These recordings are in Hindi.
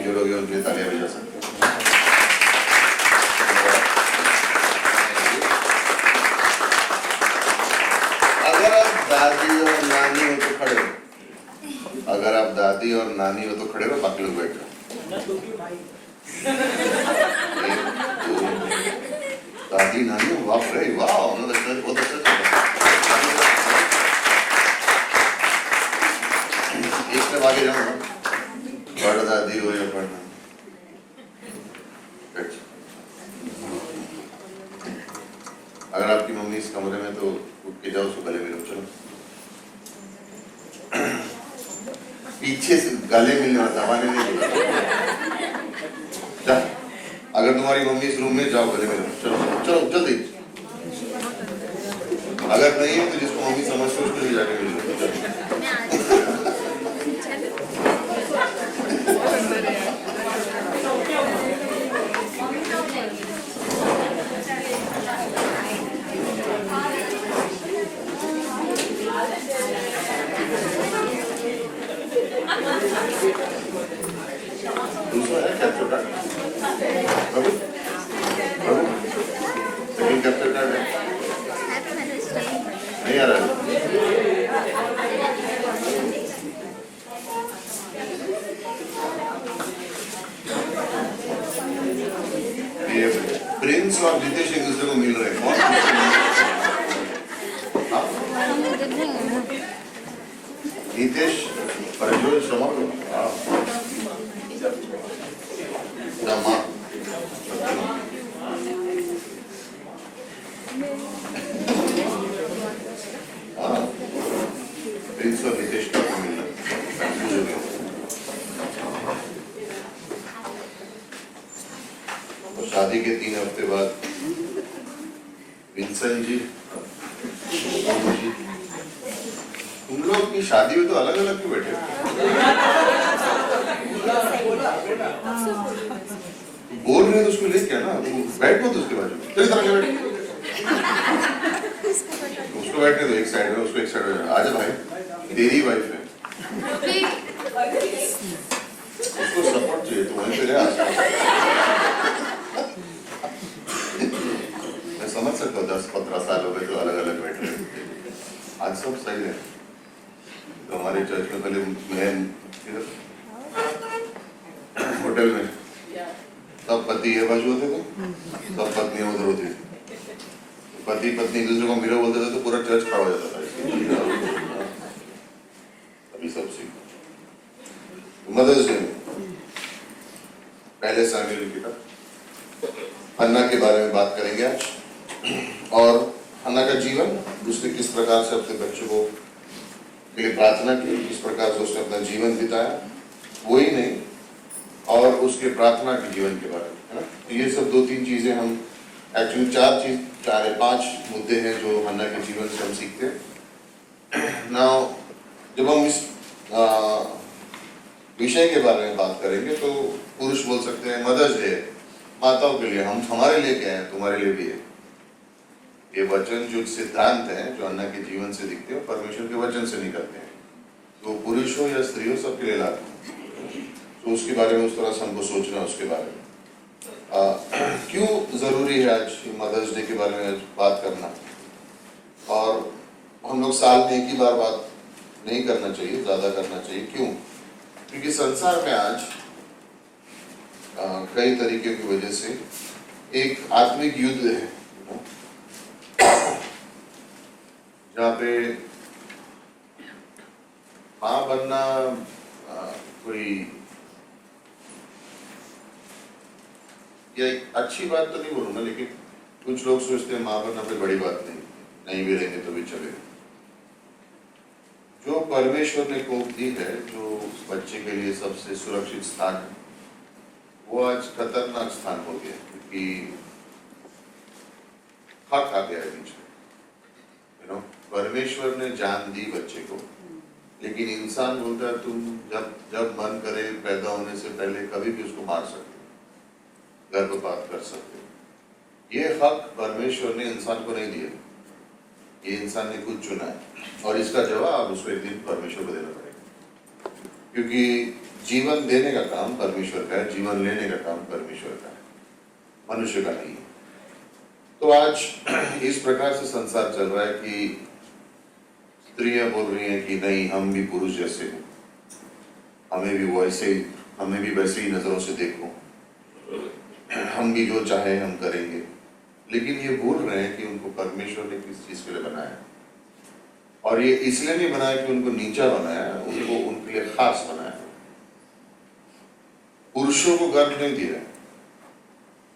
जो लोग हैं उनके तालियां बजा सकते हैं। अगर आप दादी और नानी हो तो खड़े हो, अगर आप दादी और नानी हो तो खड़े रहो, बाकी लोग बैठ जाओ। दादी नानी वाह रे वाह, उन्होंने बहुत अच्छा एक स्टेप आगे जाऊंगा, बड़ दादी हो या पढ़ना। अगर आपकी मम्मी इस कमरे में तो उठ के जाओ, उसको गले मिलो। चलो पीछे से गले मिलने वाला दबाने नहीं बोला। अगर तुम्हारी मम्मी इस रूम में, जाओ गले मिलो। चलो चलो जल्दी। अगर नहीं है तो जिसको मम्मी समझते हो उसको जाके मिलो। दूसरा है कैप्चर कार्ड, बाबू बाबू सेकंड कैप्चर कार्ड है, नहीं आ रहा है। ये प्रिंस और नितेश एक दूसरे को मिल रहे हैं। नितेश परजोर समर प्रिंस और नितेश का मिलना। और शादी के 3 हफ्ते बाद विंसन जी, तुम लोग की शादी में तो अलग अलग क्यों बैठे? बोल रहे तो उसको ले क्या ना, बैठ मत उसके बाजू, किस तरह से बैठ? उसको बैठने दो एक साइड में, उसको एक साइड में। आजा भाई, तेरी वाइफ है, उसको सपोर्ट चाहिए, तो वहीं पे रहे आसपास। मैं समझ सकता हूँ 10-15 साल हो गए तो अलग अलग बैठ रहे, आज सब सही है। तो हमारे चर्च में पहले मैं होटल में सब पति ये बाजू होते थे, सब पत्नियां उधर होती थी। पति पत्नी एक दूसरे को मिलो बोलते थे तो पूरा चर्च खड़ा हो जाता था। अभी सब सीख। मदर्स डे पहले सामूएल की किताब हन्ना के बारे में बात करेंगे आज, और हन्ना का जीवन, उसने किस प्रकार से अपने बच्चों को के लिए प्रार्थना की, किस प्रकार से उसने अपना जीवन बिताया, वही नहीं और उसके प्रार्थना के जीवन के बारे में, है ना। तो ये सब 2-3 चीजें हम एक्चुअली 4-5 मुद्दे हैं जो हन्ना के जीवन से हम सीखते हैं। नाउ जब हम इस विषय के बारे में बात करेंगे तो पुरुष बोल सकते हैं मदर्स डे माताओं के लिए, हम हमारे लिए क्या है, तुम्हारे लिए भी है। ये वचन जो सिद्धांत हैं जो हन्ना के जीवन से दिखते हैं परमेश्वर के वचन से निकलते हैं, तो पुरुष हो या स्त्री हो सबके लिए लागू। तो उसके बारे में उस तरह से हमको सोचना है। उसके बारे में क्यों जरूरी है आज मदर्स डे के बारे में बात करना, और हम लोग साल में एक ही बार बात नहीं करना चाहिए, ज्यादा करना चाहिए। क्यों? क्योंकि संसार में आज कई तरीके की वजह से एक आत्मिक युद्ध है, जहाँ पे मां बनना कोई या एक अच्छी बात तो नहीं बोलूंगा, लेकिन कुछ लोग सोचते हैं मां बनना कोई बड़ी बात नहीं भी रहेंगे तो भी चलेगा। जो परमेश्वर ने कोप दी है, जो बच्चे के लिए सबसे सुरक्षित स्थान है, वो आज खतरनाक स्थान हो गया, क्योंकि हक आ गया है बीच में। परमेश्वर ने जान दी बच्चे को, लेकिन इंसान बोलता है तुम जब मन करे पैदा होने से पहले कभी भी उसको मार सकते हो, गर्भपात कर सकते हो। ये हक परमेश्वर ने इंसान को नहीं दिया, ये इंसान ने खुद चुना है, और इसका जवाब उसको एक दिन परमेश्वर को देना पड़ेगा। क्योंकि जीवन देने का काम परमेश्वर का है, जीवन लेने का काम परमेश्वर का है, मनुष्य का नहीं है। तो आज इस प्रकार से संसार चल रहा है कि स्त्रियां बोल रही हैं कि नहीं, हम भी पुरुष जैसे हैं, हमें भी वैसे ही नजरों से देखो, हम भी जो चाहे हम करेंगे। लेकिन ये भूल रहे हैं कि उनको परमेश्वर ने किस चीज के लिए बनाया है, और ये इसलिए नहीं बनाया कि उनको नीचा बनाया, उनको उनके लिए खास बनाया। पुरुषों को गर्भ नहीं दिया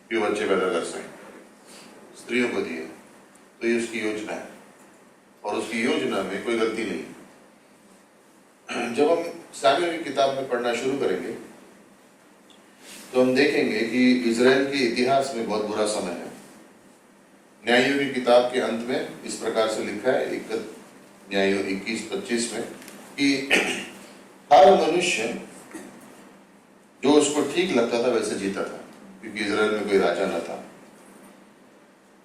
कि वो बच्चे पैदा कर सकें, स्त्रियों को दिया। तो ये उसकी योजना है, और उसकी योजना में कोई गलती नहीं। जब हम सामुएल की किताब में पढ़ना शुरू करेंगे तो हम देखेंगे कि इजराइल के इतिहास में बहुत बुरा समय है। न्यायों की किताब के अंत में इस प्रकार से लिखा है, न्यायों 21-25 में, कि हर मनुष्य जो उसको ठीक लगता था वैसे जीता था, क्योंकि इजराइल में कोई राजा न था।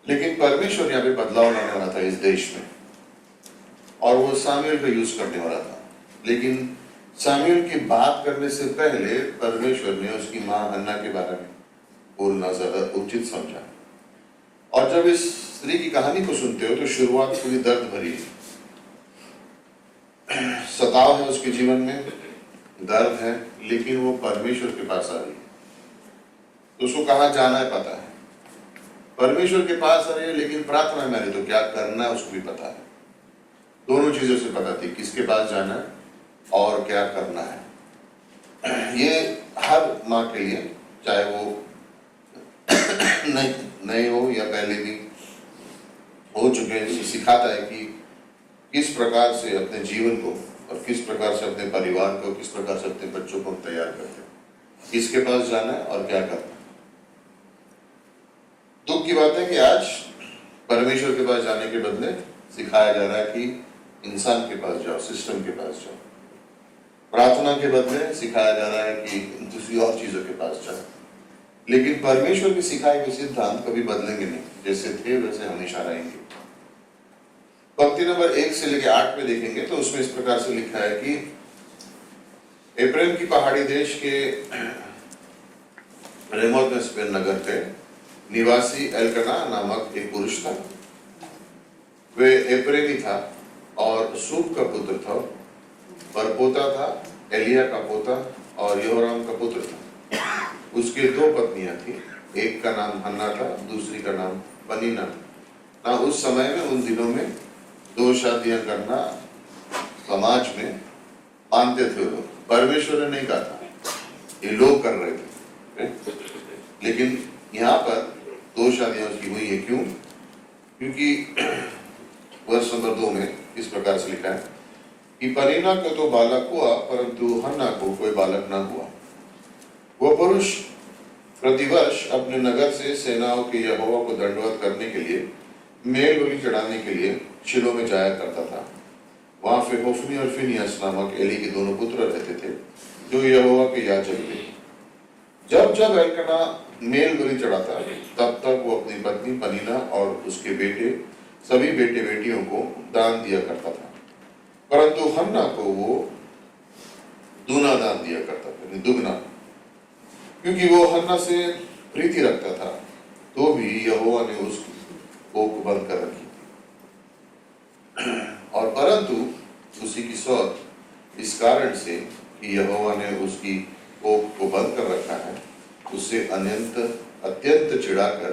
लेकिन परमेश्वर यहाँ पे बदलाव लाने वाला था इस देश में, और वो सामुएल का यूज करने वाला था। लेकिन सामुएल की बात करने से पहले परमेश्वर ने उसकी मां हन्ना के बारे में बोलना ज्यादा उचित समझा। और जब इस स्त्री की कहानी को सुनते हो तो शुरुआत पूरी दर्द भरी है, सताव है उसके जीवन में, दर्द है, लेकिन वो परमेश्वर के पास आ रही है। तो उसको कहाँ जाना है पता है, परमेश्वर के पास आ रही है, लेकिन प्रार्थना में तो क्या करना है उसको भी पता है। दोनों चीजों से पता थी, किसके पास जाना है और क्या करना है। ये हर माँ के लिए, चाहे वो नहीं हो या पहले भी हो चुके हैं, सिखाता है कि किस प्रकार से अपने जीवन को और किस प्रकार से अपने परिवार को, किस प्रकार से अपने बच्चों को तैयार करते हैं, किसके पास जाना है और क्या करना है। दुख की बात है कि आज परमेश्वर के पास जाने के बदले सिखाया जा रहा है कि इंसान के पास जाओ, सिस्टम के पास जाओ। प्रार्थना के बदले सिखाया जा रहा है कि दूसरी और चीजों के पास जाओ। लेकिन परमेश्वर के सिखाए हुए सिद्धांत कभी बदलेंगे नहीं, जैसे थे वैसे हमेशा रहेंगे। पंक्ति नंबर 1 से लेकर 8 में देखेंगे तो उसमें इस प्रकार से लिखा है कि एफ्रेम की पहाड़ी देश के रेमोत नगर के निवासी एल्कना नामक एक पुरुष था। वे एप्रेमी था और सूप का पुत्र था, पर पोता था एलिया का पोता और योराम का पुत्र था। उसके 2 पत्नियां थी, एक का नाम हन्ना था, दूसरी का नाम पनीना था। ना उस समय में, उन दिनों में 2 शादियां करना समाज में मानते थे लोग। परमेश्वर ने नहीं कहा था, ये लोग कर रहे थे। लेकिन यहाँ पर 2 शादियां उसकी हुई है। क्यों? क्योंकि वर्ष नंबर 2 में इस प्रकार से लिखा है कि पनीना को तो बालक हुआ, परंतु हन्ना को कोई बालक न हुआ। वह पुरुष प्रतिवर्ष अपने नगर से सेनाओं के यहोवा को दंडवत करने के लिए, मेल बलि चढ़ाने के लिए शिलो में जाया करता था। वहां पे होफनी और फिनियस नामक एली के 2 पुत्र रहते थे, जो यहोवा के याजक थे। जब जब एल्कना मेल बलि चढ़ाता, तब तक वो अपनी पत्नी पनीना और उसके बेटे, सभी बेटे बेटियों को दान दिया करता था। परंतु हन्ना को वो दूना दान दिया करता था, दुगना, क्योंकि वो हन्ना से प्रीति रखता था। तो भी यहोवा ने उसकी कोख बंद कर रखी और परंतु उसी की सौत इस कारण से कि यहोवा ने उसकी कोख को बंद कर रखा है, उससे अत्यंत चिढ़ाकर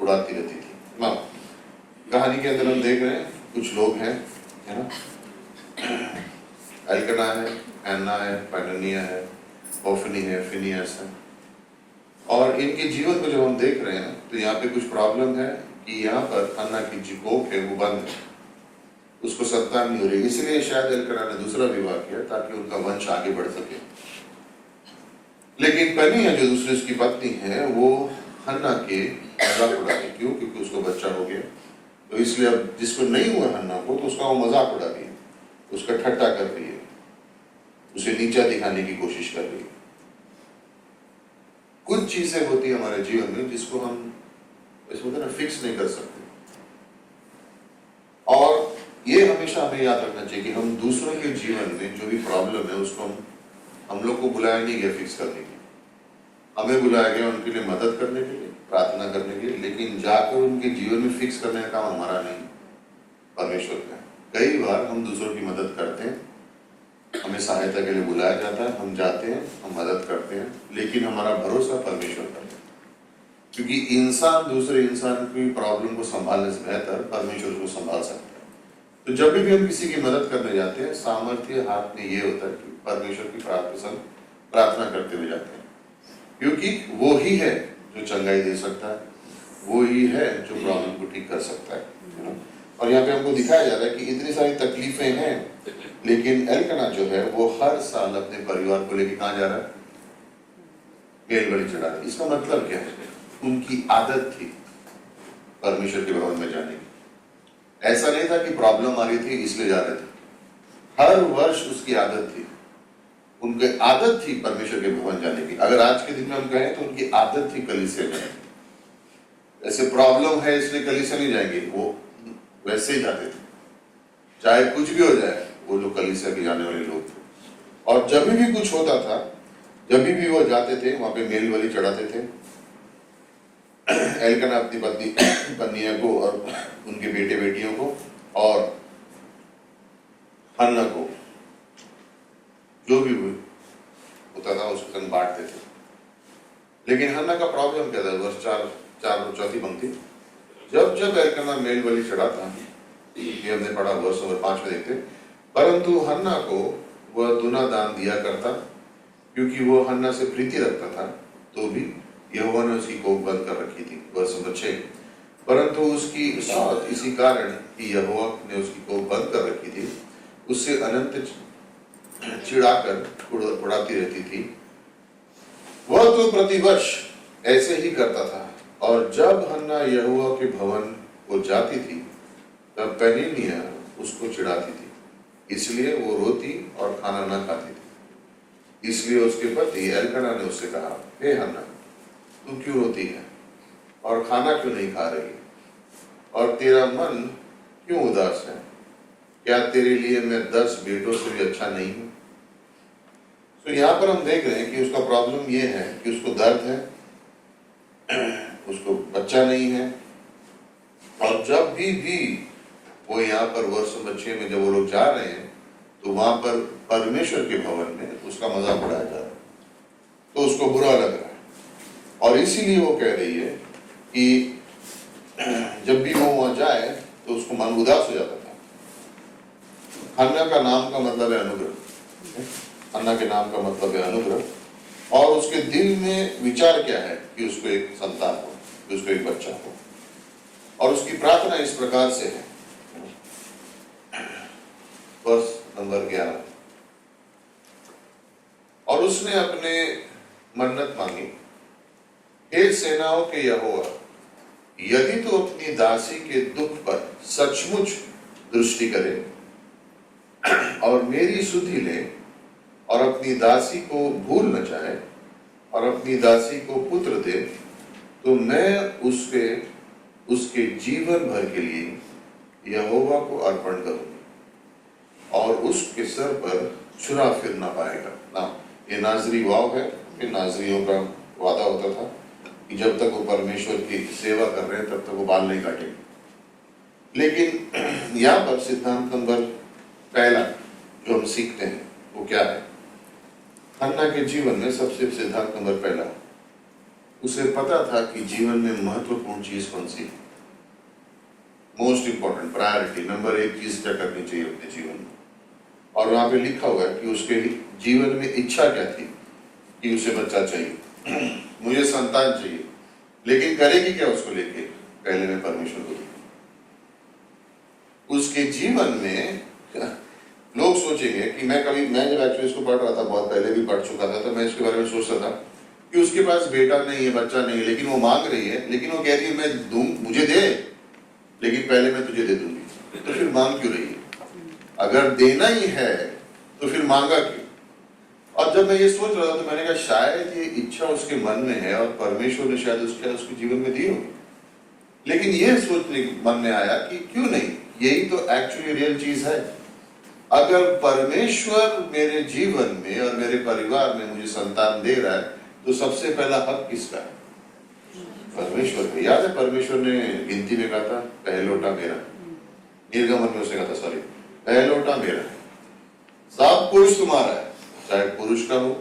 उड़ाती रहती थी। माँ कहानी के अंदर हम देख रहे हैं कुछ लोग हैं, है ना, एल्कना है, एन्ना है, पैननिया है, ओफनी है, फिनियस है। और इनके जीवन को जब हम देख रहे हैं तो यहाँ पे कुछ प्रॉब्लम है कि यहाँ पर हन्ना की जो कोख है वो बंद है, उसको संतान नहीं हो रही। इसलिए शायद एल्कना ने दूसरा विवाह किया ताकि उनका वंश आगे बढ़ सके। लेकिन पनीया जो दूसरी उसकी पत्नी है, वो हन्ना के मजाक उड़ा रही। क्यों? क्योंकि उसको बच्चा हो गया, तो इसलिए अब जिसको नहीं हुआ हन्ना को, तो उसका वो मजाक उड़ा रही है, उसका ठट्टा कर रही है, उसे नीचा दिखाने की कोशिश कर रही है। कुछ चीजें होती है हमारे जीवन में जिसको हम इसमें ना फिक्स नहीं कर सकते, और ये हमेशा हमें याद रखना चाहिए कि हम दूसरों के जीवन में जो भी प्रॉब्लम है उसको हम लोग को बुलाया नहीं गया फिक्स करने के लिए, हमें बुलाया गया उनके लिए मदद करने के लिए, प्रार्थना करने के लिए, लेकिन जाकर उनके जीवन में फिक्स करने का काम हमारा नहीं, परमेश्वर का है। कई बार हम दूसरों की मदद करते हैं, हमें सहायता के लिए बुलाया जाता है, हम जाते हैं, हम मदद करते हैं, लेकिन हमारा भरोसा परमेश्वर पर है, क्योंकि इंसान दूसरे इंसान की प्रॉब्लम को संभालने से बेहतर परमेश्वर को संभाल सकता है। तो जब भी हम किसी की मदद करने जाते हैं, सामर्थ्य हाथ में ये होता है कि परमेश्वर की प्रार्थना करते हुए जाते हैं, क्योंकि वो ही है जो चंगाई दे सकता है, वो ही है जो प्रॉब्लम को ठीक कर सकता है। और यहाँ पे हमको दिखाया जा रहा है कि इतनी सारी तकलीफें हैं, लेकिन एल्कना जो है वो हर साल अपने परिवार को लेकर कहाँ जा रहा है? मेल बलि चढ़ा रहा है। इसका मतलब क्या है? उनकी आदत थी परमेश्वर के भवन में जाने की। ऐसा नहीं था कि प्रॉब्लम आ रही थी इसलिए जा रहे थे, हर वर्ष उसकी आदत थी, उनकी आदत थी परमेश्वर के भवन जाने की। अगर आज के दिन में हम कहें तो उनकी आदत थी कलीसिया में, ऐसे प्रॉब्लम है इसलिए कलीसिया नहीं जाएंगे, वो वैसे ही जाते थे, चाहे कुछ भी हो जाए, वो लोग कलीसिया के जाने वाले लोग थे। और जब भी कुछ होता था, जब भी वो जाते थे, वहां पे मेल बलि चढ़ाते थे। एल्कना अपनी पत्नियों को और उनके बेटे बेटियों को और हन्ना को जो भी होता था उसको संग बांटते थे। लेकिन हन्ना का प्रॉब्लम क्या था? वर्ष चार चौथी पंक्ति, जब एल्कना मेल बलि चढ़ाता, ये हमने पढ़ा वर्ष नंबर 5 में देखते, परंतु हन्ना को वह दुना दान दिया करता, क्योंकि वो हन्ना से प्रीति रखता था, तो भी यहोवा ने उसकी कोख बंद कर रखी थी। वर्ष नंबर 6, परंतु उसकी शौत इसी कारण कि यहोवा ने उसकी कोख बंद कर रखी थी, उससे अनंत चिढ़ाकर उड़ाती रहती थी। वह तो प्रतिवर्ष ऐसे ही करता था, और जब हन्ना यहोवा के भवन को जाती थी, तब पेनिन्निया उसको चिढ़ाती थी, इसलिए वो रोती और खाना न खाती थी। इसलिए उसके पति एल्कना ने उससे कहा, हे हन्ना, तू क्यों रोती है और खाना क्यों नहीं खा रही, और तेरा मन क्यों उदास है? क्या तेरे लिए मैं 10 बेटों से भी अच्छा नहीं हूं? तो यहाँ पर हम देख रहे हैं कि उसका प्रॉब्लम ये है कि उसको दर्द है, उसको बच्चा नहीं है। और जब भी वो यहाँ पर वर्ष नंबर 6 में जब वो लोग जा रहे हैं, तो वहां पर परमेश्वर के भवन में उसका मजाक उड़ाया जा रहा है, तो उसको बुरा लग रहा है। और इसीलिए वो कह रही है कि जब भी वो वहां जाए तो उसको मन उदास हो जाता था। हन्ना का नाम का मतलब है अनुग्रह, हन्ना के नाम का मतलब है अनुग्रह। और उसके दिल में विचार क्या है कि उसको एक संतान हो, कि उसको एक बच्चा हो। और उसकी प्रार्थना इस प्रकार से है, वर्ष नंबर 11, और उसने अपने मन्नत मांगी, हे सेनाओं के यहोवा, यदि तू अपनी दासी के दुख पर सचमुच दृष्टि करे और मेरी सुधि ले, और अपनी दासी को भूल न जाए, और अपनी दासी को पुत्र दे, तो मैं उसके जीवन भर के लिए यहोवा को अर्पण करूंगी, और उसके सर पर छुरा फिर ना पाएगा। ना, ये नाजरी वाव है कि नाजरियों का वादा होता था कि जब तक वो परमेश्वर की सेवा कर रहे हैं तब तक वो बाल नहीं काटेंगे। लेकिन यहाँ पर सिद्धांत नंबर पहला जो हम सीखते हैं वो क्या है? हन्ना के जीवन में सबसे सिद्धांत नंबर पहला, उसे पता था कि जीवन में महत्वपूर्ण चीज कौन सी, मोस्ट इंपॉर्टेंट प्रायोरिटी, नंबर 1 चीज क्या करनी चाहिए अपने जीवन में। और वहां पे लिखा हुआ है कि उसके जीवन में इच्छा क्या थी कि उसे बच्चा चाहिए, मुझे संतान चाहिए। लेकिन करेगी क्या उसको लेके? पहले मैं परमेश्वर को, उसके जीवन में लोग सोचेंगे कि मैं जब एक्चुअली इसको पढ़ रहा था, बहुत पहले भी पढ़ चुका था, तो मैं इसके बारे में सोच रहा था कि उसके पास बेटा नहीं है, बच्चा नहीं है, लेकिन वो मांग रही है, लेकिन वो कह रही है मैं दूं, मुझे दे, लेकिन पहले मैं तुझे दे दूंगी। तो फिर मांग क्यों रही है? अगर देना ही है तो फिर मांगा क्यों? और जब मैं ये सोच रहा था तो मैंने कहा शायद ये इच्छा उसके मन में है और परमेश्वर ने शायद उसके जीवन में दी होगी। लेकिन ये सोचने मन में आया कि क्यों नहीं, यही तो एक्चुअली रियल चीज है। अगर परमेश्वर मेरे जीवन में और मेरे परिवार में मुझे संतान दे रहा है तो सबसे पहला हक किसका है? परमेश्वर का। याद है परमेश्वर ने गिनती में कहा था पहलोटा मेरा, निर्गमन में उसने कहा था सॉरी, पहलोटा मेरा, सब कुछ तुम्हारा है, चाहे पुरुष का हो,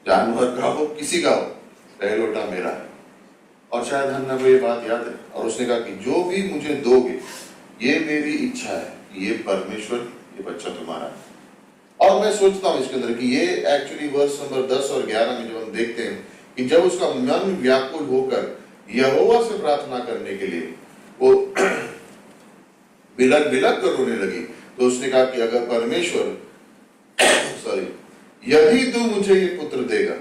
जानवर का हो, किसी का हो, पहलोटा मेरा है। और शायद हन्ना को ये बात याद है, और उसने कहा कि जो भी मुझे दोगे ये मेरी इच्छा है, ये परमेश्वर, ये बच्चा तुम्हारा है। और मैं सोचता हूँ इसके अंदर कि ये एक्चुअली वर्ष नंबर 10 और 11 में जब हम देखते हैं कि जब उसका मन व्याकुल होकर यहोवा से प्रार्थना करने के लिए वो बिलक बिलक कर रोने लगी, तो उसने कहा कि अगर परमेश्वर सॉरी यदि तू मुझे ये पुत्र देगा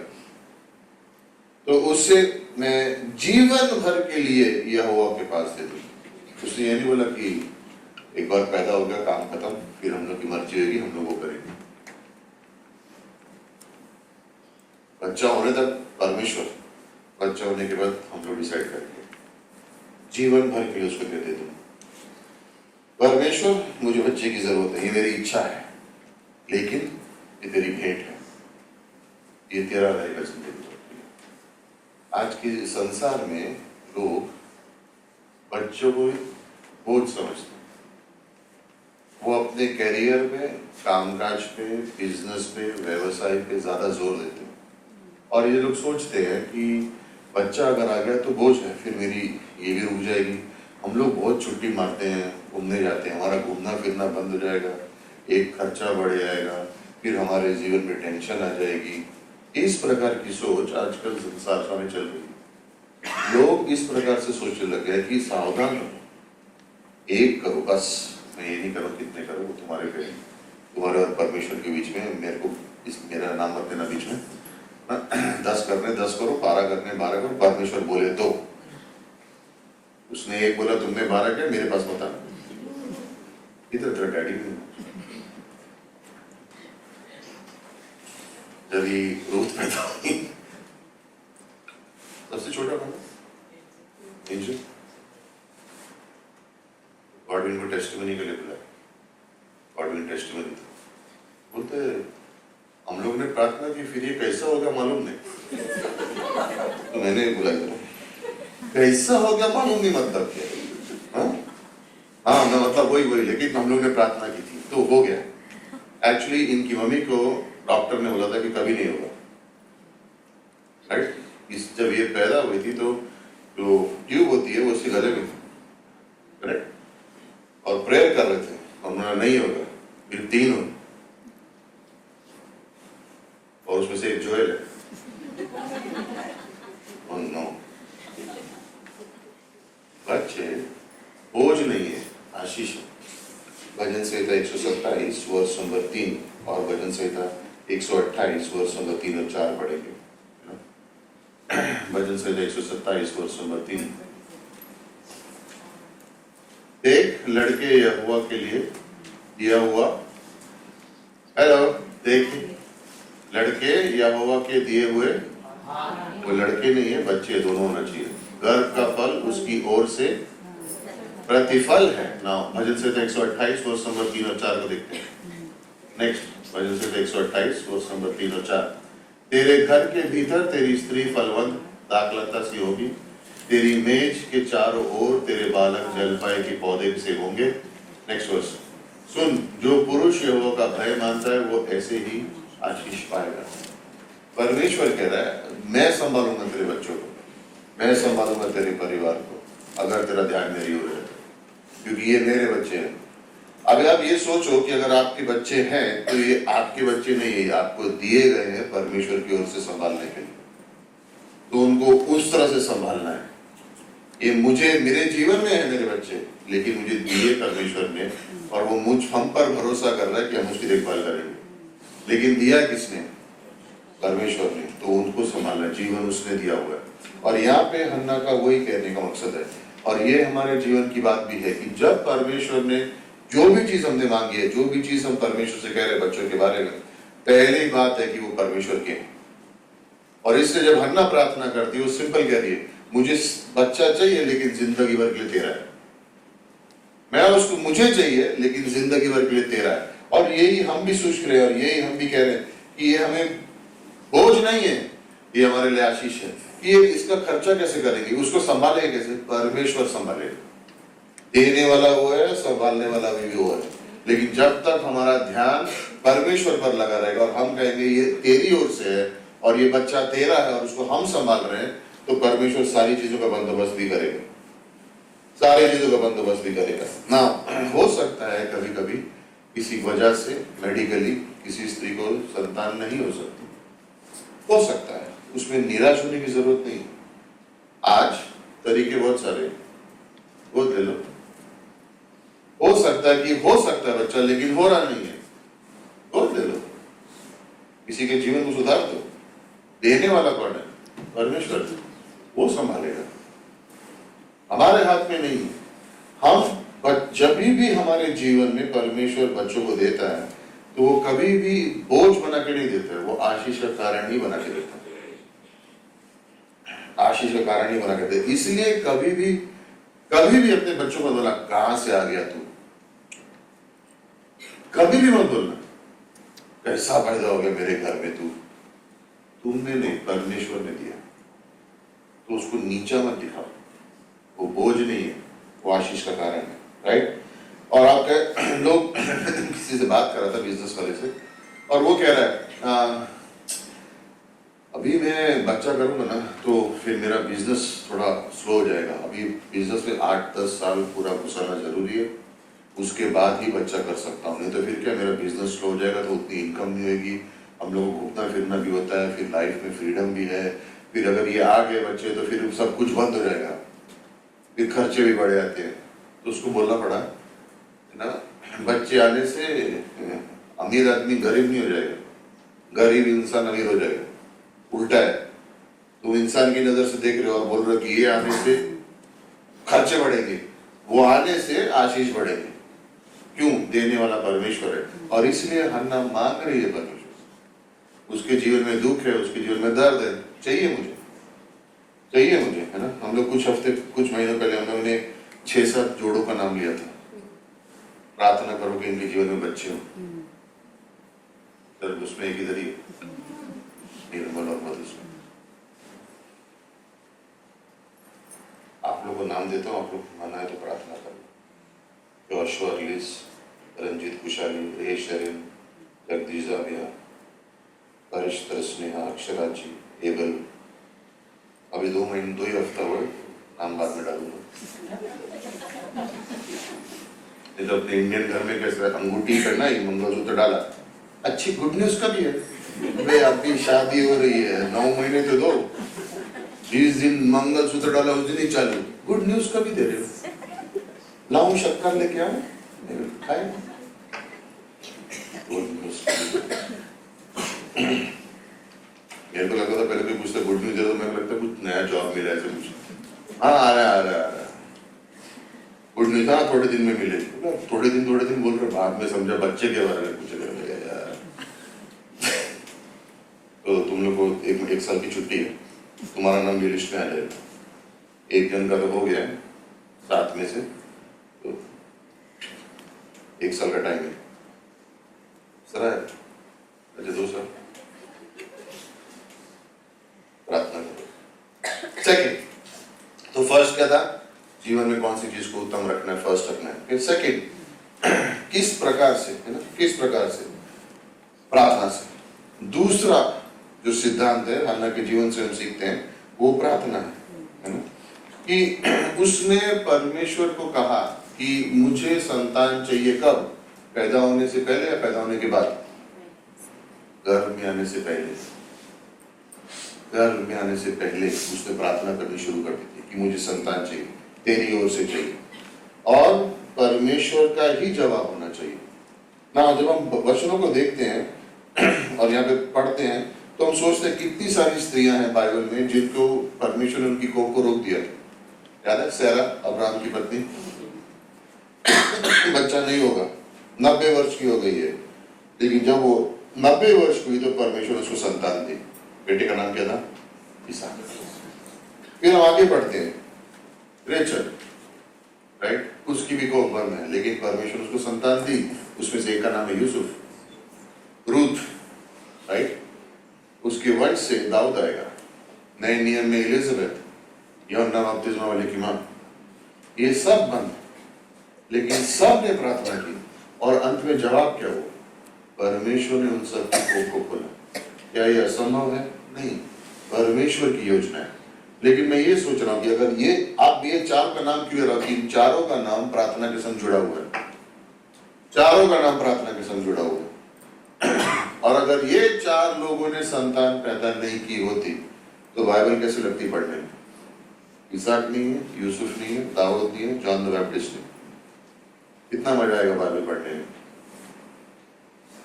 तो उससे मैं जीवन भर के लिए यहोवा के पास दे दूंगा। उसने ये नहीं बोला कि एक बार पैदा हो गया काम खत्म, फिर हम लोग की मर्जी होगी हम लोग वो करेंगे। बच्चा होने तक परमेश्वर, बच्चा होने के बाद हम लोग डिसाइड करेंगे, जीवन भर के लिए उसको दे दूंगा। परमेश्वर मुझे बच्चे की जरूरत है, ये मेरी इच्छा है, लेकिन ये तेरी भेंट है, ये तेरा रहेगा जिंदगी। आज के संसार में लोग बच्चों को बोझ समझते हैं, वो अपने कैरियर पे, कामकाज पे, बिजनेस पे, व्यवसाय पे ज्यादा जोर देते हैं, और ये लोग सोचते हैं कि बच्चा अगर आ गया तो बोझ है, फिर मेरी ये भी रुक जाएगी। हम लोग बहुत छुट्टी मारते हैं, घूमने जाते हैं, हमारा घूमना फिरना बंद हो जाएगा, एक खर्चा बढ़ जाएगा, फिर हमारे जीवन में टेंशन आ जाएगी। इस प्रकार की सोच आजकल संसार में चल रही है। लोग इस प्रकार से सोचने लग गए कि सावधान रहो, एक करो बस, मैं ये नहीं करो कितने करो, वो तुम्हारे पे, तुम्हारे और परमेश्वर के बीच में, मेरे को इस मेरा नाम मत देना बीच में। 10 करने 10 करो, 12 करने 12 करो, परमेश्वर बोले तो। उसने एक बोला तुमने 12 किया, मेरे पास बता, इधर तेरा डैडी नहीं। जब ये रूथ पैदा हुई, सबसे छोटा बना एंजल, गॉड इनको टेस्टिमनी के लिए बुलाया, गॉड इन टेस्टिमनी था। बोलते हम लोग ने प्रार्थना की, फिर ये कैसा होगा मालूम नहीं, तो मैंने बुलाया कैसा हो गया मालूम नहीं, मतलब क्या? हाँ मैं मतलब वही, लेकिन हम लोग ने प्रार्थना की थी तो हो गया। एक्चुअली इनकी मम्मी को डॉक्टर ने बोला था कि कभी नहीं होगा, राइट? जब ये पैदा हुई थी तो जो ट्यूब होती है वो उसके गले में, करेक्ट? और प्रेयर कर रहे थे, उन्होंने नहीं होगा, फिर 3 हो, और उसमें से एक जोएल है। नो, बच्चे बोझ नहीं है, आशीष है। भजन संहिता 127 वर्ष नंबर 3 और भजन संहिता 128 वर्ष नंबर 3 और 4 पढ़ेंगे। भजन संहिता 127 वर्ष नंबर 3। देख लड़के यहोवा के लिए दिया हुआ, हेलो, देख लड़के यहोवा के दिए हुए, वो लड़के नहीं है, बच्चे दोनों होना चाहिए। गर्भ का फल उसकी ओर से प्रतिफल है ना। भजन संहिता 128 वर्ष नंबर 3 और 4 को देखते हैं। नेक्स्ट भजन संहिता 128 वर्ष नंबर 3 और 4। तेरे घर के भीतर तेरी स्त्री फलवंत दाखलता सी होगी, तेरी मेज के चारों ओर तेरे बालक जलपाई के पौधे से होंगे। नेक्स्ट वर्ष, सुन जो पुरुष यहोवा का भय मानता है वो ऐसे ही आशीष पाएगा। परमेश्वर कह रहा है मैं संभालूंगा तेरे बच्चों को, मैं संभालूंगा तेरे परिवार को, अगर तेरा ध्यान मेरी ओर है, क्योंकि ये मेरे बच्चे हैं। अब आप ये सोचो कि अगर आपके बच्चे हैं तो ये आपके बच्चे नहीं है, आपको दिए गए हैं परमेश्वर की ओर से संभालने के लिए, तो उनको उस तरह से संभालना है। ये मुझे, मेरे जीवन में है मेरे बच्चे, लेकिन मुझे दिए परमेश्वर ने, और वो मुझ हम पर भरोसा कर रहा है कि हम उसकी देखभाल करेंगे। लेकिन दिया किसने? परमेश्वर ने, तो उनको संभालना, जीवन उसने दिया हुआ है। और यहाँ पे हन्ना का वही कहने का मकसद है, और ये हमारे जीवन की बात भी है कि जब परमेश्वर ने जो भी चीज हमने मांगी है, जो भी चीज हम परमेश्वर से कह रहे हैं बच्चों के बारे में, पहली बात है कि वो परमेश्वर के हैं। और इससे जब हन्ना प्रार्थना करती है वो सिंपल कह रही है, मुझे बच्चा चाहिए लेकिन जिंदगी भर के लिए तेरा है। मैं उसको, मुझे चाहिए लेकिन जिंदगी भर के लिए तेरा है। और यही हम भी सोच रहे हैं और यही हम भी कह रहे हैं कि ये हमें बोझ नहीं है, ये हमारे लिए आशीष है कि ये इसका खर्चा कैसे करेंगे, उसको संभालेंगे कैसे, परमेश्वर संभालेगा। देने वाला वो है, संभालने वाला भी वो है। लेकिन जब तक हमारा ध्यान परमेश्वर पर लगा रहेगा और हम कहेंगे ये तेरी ओर से है और ये बच्चा तेरा है और उसको हम संभाल रहे हैं, तो परमेश्वर सारी चीजों का बंदोबस्त भी करेगा, सारी चीजों का बंदोबस्त भी करेगा ना। हो सकता है कभी कभी किसी वजह से मेडिकली किसी स्त्री को संतान नहीं हो सकती, हो सकता है, उसमें निराश होने की जरूरत नहीं। आज तरीके बहुत सारे, वो ले लो। हो सकता है कि हो सकता है बच्चा, लेकिन हो रहा नहीं है, गोद ले लो, किसी के जीवन को सुधार दो। देने वाला कौन है? परमेश्वर, वो संभालेगा, हमारे हाथ में नहीं। हम जब भी हमारे जीवन में परमेश्वर बच्चों को देता है तो वो कभी भी बोझ बना के नहीं देता है, वो आशीष का कारण ही बना के देता है, आशीष का कारण ही बना के देता है। इसलिए कभी भी अपने बच्चों को बोला कहां से आ गया तू, कभी भी मत बोलना कैसा पैदा हो गया मेरे घर में तू, तुमने नहीं, परमेश्वर ने दिया, तो उसको नीचा मत दिखाओ, वो बोझ नहीं है, वो आशीष का कारण है, राइट। और आपके लोग किसी से बात कर रहा था बिजनेस वाले से, और वो कह रहा है अभी मैं बच्चा करूंगा ना तो फिर मेरा बिजनेस थोड़ा स्लो हो जाएगा, अभी बिजनेस में 8-10 साल पूरा घुसाना जरूरी है, उसके बाद ही बच्चा कर सकता हूँ, नहीं तो फिर क्या मेरा बिजनेस स्लो हो जाएगा तो उतनी इनकम नहीं होगी, हम लोगों को घूमना फिरना भी होता है, फिर लाइफ में फ्रीडम भी है, फिर अगर ये आ गए बच्चे तो फिर सब कुछ बंद हो जाएगा, फिर खर्चे भी बढ़ जाते हैं। तो उसको बोलना पड़ा ना, बच्चे आने से अमीर आदमी गरीब नहीं हो जाएगा, गरीब इंसान अमीर हो जाएगा, उल्टा है। तुम इंसान की नजर से देख रहे हो और बोल रहे हो कि ये आने से खर्चे बढ़ेंगे, वो आने से आशीष बढ़ेंगे। क्यों? देने वाला परमेश्वर है, और इसलिए हन्ना मांग रही है परमेश्वर, उसके जीवन में दुख है, उसके जीवन में दर्द है, चाहिए मुझे, है ना। हम लोग कुछ महीनों पहले हम लोगों ने 6-7 जोड़ों का नाम लिया था, प्रार्थना करो कि इनके जीवन में बच्चे हो, तो उसमें एक इधर ही निर्मल और मधुर, आप लोग को नाम देता हूँ, आप लोग माना है तो प्रार्थना करो। योशुआ, अर्लिस, रंजीत कुशाली, रेश शरीन, जगदीश जाविया, परिश्तर स्नेहा, अक्षरा जी, एबल। अभी 2 ही हफ्ता हुआ, नाम बाद में डालूंगा। नहीं तो अपने इंडियन घर में कैसे अंगूठी करना ही, मंगलसूत्र डाला, अच्छी गुड न्यूज का भी है भाई, अभी शादी हो रही है, 9 महीने तो दो, जिस दिन मंगलसूत्र डाला उस दिन ही चालू, गुड न्यूज का भी दे रहे हो। लाऊं शक्कर लेके आओ, खाए गुड न्यूज। मेरे को लगता था पहले कोई पूछता गुड न्यूज दे दो, मेरे को लगता कुछ नया जॉब मिला ऐसे कुछ, हाँ आ रहा है गुड न्यूज, हाँ थोड़े दिन में मिले, थोड़े दिन बोल रहे, बाद में समझा बच्चे के बारे में पूछ रहे यार। तो तुम लोग को एक साल की छुट्टी है, तुम्हारा नाम भी लिस्ट में आ जाएगा, 1 जन का तो हो गया है 7 में से, तो 1 साल का टाइम है, सर है अच्छा 2 साल, प्रार्थना करो। सेकेंड, तो फर्स्ट क्या था, जीवन में कौन सी चीज को उत्तम रखना है, फर्स्ट रखना है। फिर सेकेंड, किस प्रकार से, है ना, किस प्रकार से, प्रार्थना से। दूसरा जो सिद्धांत है हन्ना के जीवन से हम सीखते हैं वो प्रार्थना है ना, कि उसने परमेश्वर को कहा कि मुझे संतान चाहिए, कब? पैदा होने से पहले या पैदा होने के बाद? गर्भ में आने से पहले, गर्भ में आने से पहले उसने प्रार्थना करनी शुरू कर दी थी कि मुझे संतान चाहिए, तेरी ओर से चाहिए, और परमेश्वर का ही जवाब होना चाहिए ना। जब हम वचनों को देखते हैं और यहाँ पे पढ़ते हैं तो हम सोचते हैं कितनी सारी स्त्रियां हैं बाइबल में जिनको परमेश्वर ने उनकी कोख को रोक दिया। याद है सारा, अब्राहम की पत्नी, बच्चा नहीं होगा, 90 वर्ष की हो गई है, लेकिन जब वो 90 वर्ष की हुई तो परमेश्वर उसको संतान दी। बेटे का नाम क्या था? इसहाक। फिर हम आगे पढ़ते हैं, रेचल, राइट, उसकी भी कोख बंद है, लेकिन परमेश्वर उसको संतान दी, उसमें से एक का नाम है यूसुफ, रूथ, राइट, उसके वंश से दाऊद आएगा। नए नियम में एलिजाबेथ, यूहन्ना बपतिस्मा वाले की मां, ये सब बंद, लेकिन सब ने प्रार्थना की और अंत में जवाब क्या हुआ? परमेश्वर ने उन सब की कोख को खोला। क्या ये असंभव है? नहीं, परमेश्वर की योजना है। लेकिन मैं ये सोच रहा हूं कि अगर ये चार का नाम क्यों रहा? इन चारों का नाम प्रार्थना के संग जुड़ा हुआ है, चारों का नाम प्रार्थना के संग जुड़ा हुआ है। और अगर ये चार लोगों ने संतान पैदा नहीं की होती तो बाइबल कैसे लगती पढ़ने में? इसहाक नहीं है, यूसुफ नहीं है, दाऊद नहीं है, जॉन द बैप्टिस्ट नहीं। कितना मजा आएगा बाइबल पढ़ने में।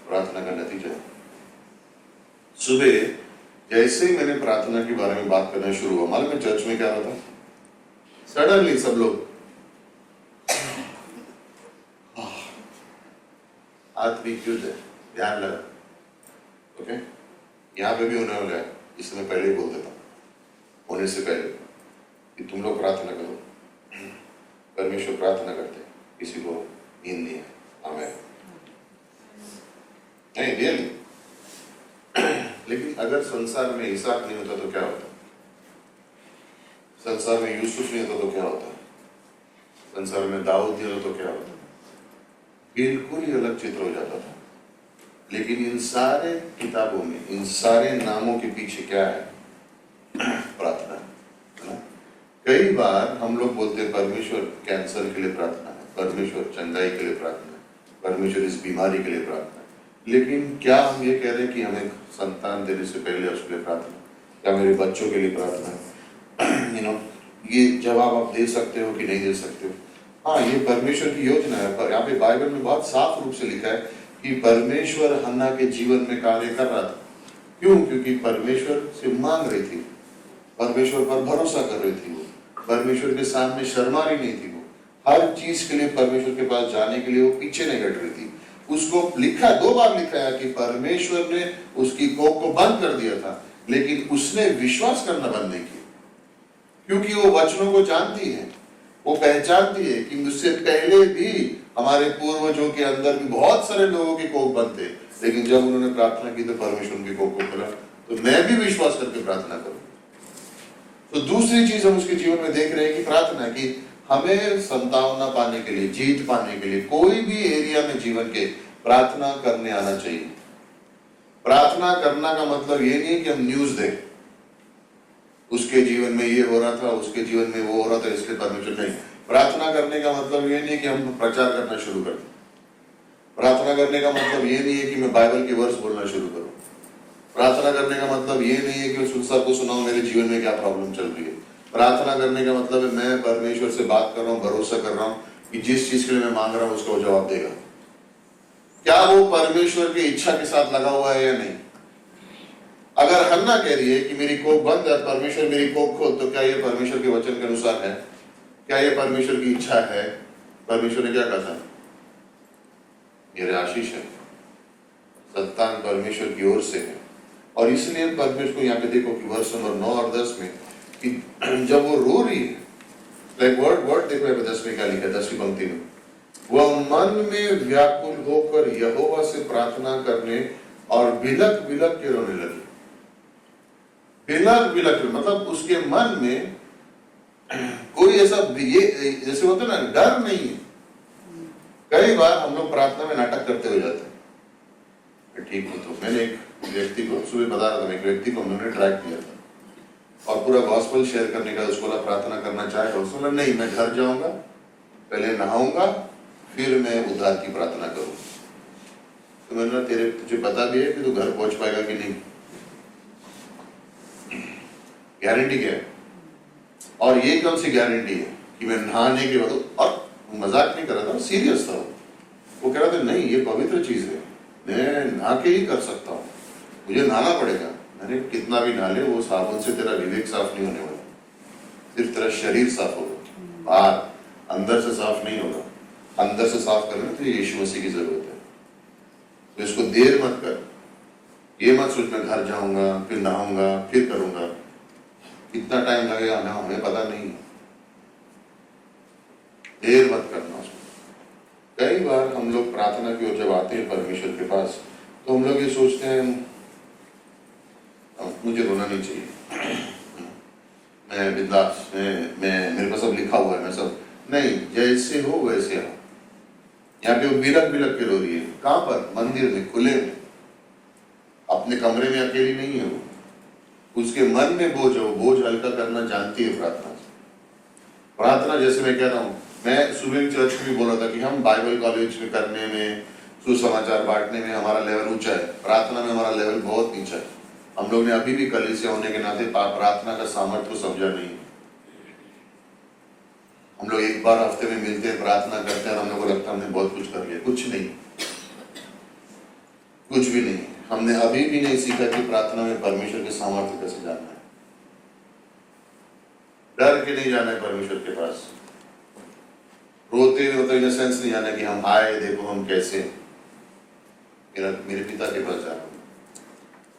प्रार्थना का नतीजा है। सुबह जैसे ही मैंने प्रार्थना के बारे में बात करना शुरू हुआ, मालूम है चर्च में क्या होता? सडनली सब लोग आत्मिक युद्ध है, ध्यान लगा। ओके, यहाँ पे भी होने वाला है, इसलिए मैं पहले ही बोल देता हूँ, होने से पहले कि तुम लोग प्रार्थना करो। परमेश्वर प्रार्थना करते, किसी को नींद नहीं है, आमेन, नहीं रियली। लेकिन अगर संसार में इसहाक नहीं होता तो क्या होता? संसार में यूसुफ नहीं होता तो क्या होता? संसार में दाऊद नहीं होता तो क्या होता? बिल्कुल ही अलग चित्र हो जाता था। लेकिन इन सारे किताबों में, इन सारे नामों के पीछे क्या है? प्रार्थना है ना? कई बार हम लोग बोलते हैं परमेश्वर कैंसर के लिए प्रार्थना है, परमेश्वर चंगाई के लिए प्रार्थना है, परमेश्वर इस बीमारी के लिए प्रार्थना है। लेकिन क्या हम ये कह रहे हैं कि हमें संतान देने से पहले उसके लिए प्रार्थना, क्या मेरे बच्चों के लिए प्रार्थना? ये जवाब आप दे सकते हो कि नहीं दे सकते हो? हाँ, ये परमेश्वर की योजना है। पर यहाँ पे बाइबल में बहुत साफ रूप से लिखा है कि परमेश्वर हन्ना के जीवन में कार्य कर रहा था। क्यों? क्योंकि परमेश्वर से मांग रही थी, परमेश्वर पर भरोसा कर रही थी, वो परमेश्वर के सामने शर्मा रही नहीं थी, वो हर चीज के लिए परमेश्वर के पास जाने के लिए वो पीछे नहीं हट रही थी। उसको लिखा, 2 बार लिखा है कि परमेश्वर ने उसकी कोख को बंद कर दिया था, लेकिन उसने विश्वास करना बंद नहीं किया, क्योंकि वो वचनों को जानती है, वो पहचानती है कि मुझसे पहले भी हमारे पूर्वजों के अंदर भी बहुत सारे लोगों के कोख बंद थे, लेकिन जब उन्होंने प्रार्थना की तो परमेश्वर उनकी कोख को खोला। तो मैं भी विश्वास करके प्रार्थना करूं। तो दूसरी चीज हम उसके जीवन में देख रहे हैं कि प्रार्थना की हमें संतावना पाने के लिए, जीत पाने के लिए, कोई भी एरिया में जीवन के प्रार्थना करने आना चाहिए। प्रार्थना करना का मतलब ये नहीं कि हम न्यूज दें, उसके जीवन में ये हो रहा था, उसके जीवन में वो हो रहा था, इसके परमेश्वर नहीं। प्रार्थना करने का मतलब ये नहीं कि हम प्रचार करना शुरू कर दें। प्रार्थना करने का मतलब ये नहीं है कि मैं बाइबल के वर्स बोलना शुरू करूं। प्रार्थना करने का मतलब ये नहीं है कि मैं सबको सुनाऊं मेरे जीवन में क्या प्रॉब्लम चल रही है। प्रार्थना करने का मतलब है मैं परमेश्वर से बात कर रहा हूँ, भरोसा कर रहा हूँ कि जिस चीज के लिए मैं मांग रहा हूँ उसका वो जवाब देगा। क्या वो परमेश्वर की इच्छा के साथ लगा हुआ है या नहीं? अगर हन्ना कह रही है कि मेरी कोख बंद है, परमेश्वर मेरी कोख खोल, तो क्या ये परमेश्वर के वचन के अनुसार है? क्या ये परमेश्वर की इच्छा है? परमेश्वर ने क्या कहा था? मेरे आशीष है, संतान परमेश्वर की ओर से है। और इसलिए परमेश्वर को यहाँ पे देखो कि वर्ष नंबर 9 और 10 में कि जब वो रो रही है, लाइक वर्ड देखो यहाँ पे 10 में क्या लिखा है, 10वीं पंक्ति में, वह मन में व्याकुल होकर यहोवा से प्रार्थना करने और बिलक बिलक के रोने लगी। बिलक बिलक मतलब उसके मन में कोई ऐसा ये जैसे होता है ना, डर नहीं है। कई बार हम लोग प्रार्थना में नाटक करते हुए जाते हैं, ठीक हूँ। तो मैंने एक व्यक्ति को सुबह बता रहा था, एक व्यक्ति को हमने ट्रैक किया था और पूरा गॉस्पेल शेयर करने का, उसको बोला प्रार्थना करना चाहे, उसने बोला नहीं, मैं घर जाऊंगा, पहले नहाऊंगा, फिर मैं उद्धार की प्रार्थना करूँ। तो मैंने बोला तुझे पता भी है कि तू घर पहुंच पाएगा कि नहीं? गारंटी क्या है? और ये कौन सी गारंटी है कि मैं नहाने के बाद, और मजाक नहीं कर रहा था, सीरियस था वो कह रहा था नहीं, ये पवित्र चीज है, मैं नहा के ही कर सकता हूँ, मुझे नहाना पड़ेगा। मैंने कितना भी नहा ले, वो साबुन से तेरा विवेक साफ नहीं होने वाला, सिर्फ तेरा शरीर साफ होगा, बाहर अंदर से साफ नहीं होगा। अंदर से साफ करने तो यीशु मसीह की जरूरत है। तो इसको देर मत कर, ये मत सोच मैं घर जाऊंगा फिर नहाऊंगा फिर करूंगा, कितना टाइम लगेगा ना हमें पता नहीं। देर मत करना उसको। कई बार हम लोग प्रार्थना की ओर जब आते हैं परमेश्वर के पास, तो हम लोग ये सोचते हैं मुझे रोना नहीं चाहिए, मैं बिंदास, मैं मेरे पास सब लिखा हुआ है, मैं सब नहीं, जैसे हो वैसे हो। यहाँ पे वो बिलक बिलक के रो रही है, कहाँ पर? मंदिर में, खुले में, अपने कमरे में अकेली नहीं है वो, उसके मन में बोझ है, वो बोझ हल्का करना जानती है प्रार्थना से। प्रार्थना जैसे मैं कह रहा हूँ, मैं सुबह चर्च में भी बोल रहा था कि हम बाइबल कॉलेज में करने में, सुसमाचार बांटने में हमारा लेवल ऊंचा है, प्रार्थना में हमारा लेवल बहुत नीचा है। हम लोग ने अभी भी कलीसिया होने के नाते प्रार्थना का सामर्थ्य को समझा नहीं। हम लोग एक बार हफ्ते में मिलते हैं, प्रार्थना करते हैं और हम लोग को लगता है हमने बहुत कुछ कर लिया। कुछ नहीं, कुछ भी नहीं। हमने अभी भी नहीं सीखा कि प्रार्थना में परमेश्वर के सामर्थ्य कैसे जानना है। डर के नहीं जाना है परमेश्वर के पास, रोते रोते इन सेंस नहीं जाना कि हम आए, देखो हम कैसे। मेरे पिता के पास जा रहा हूँ,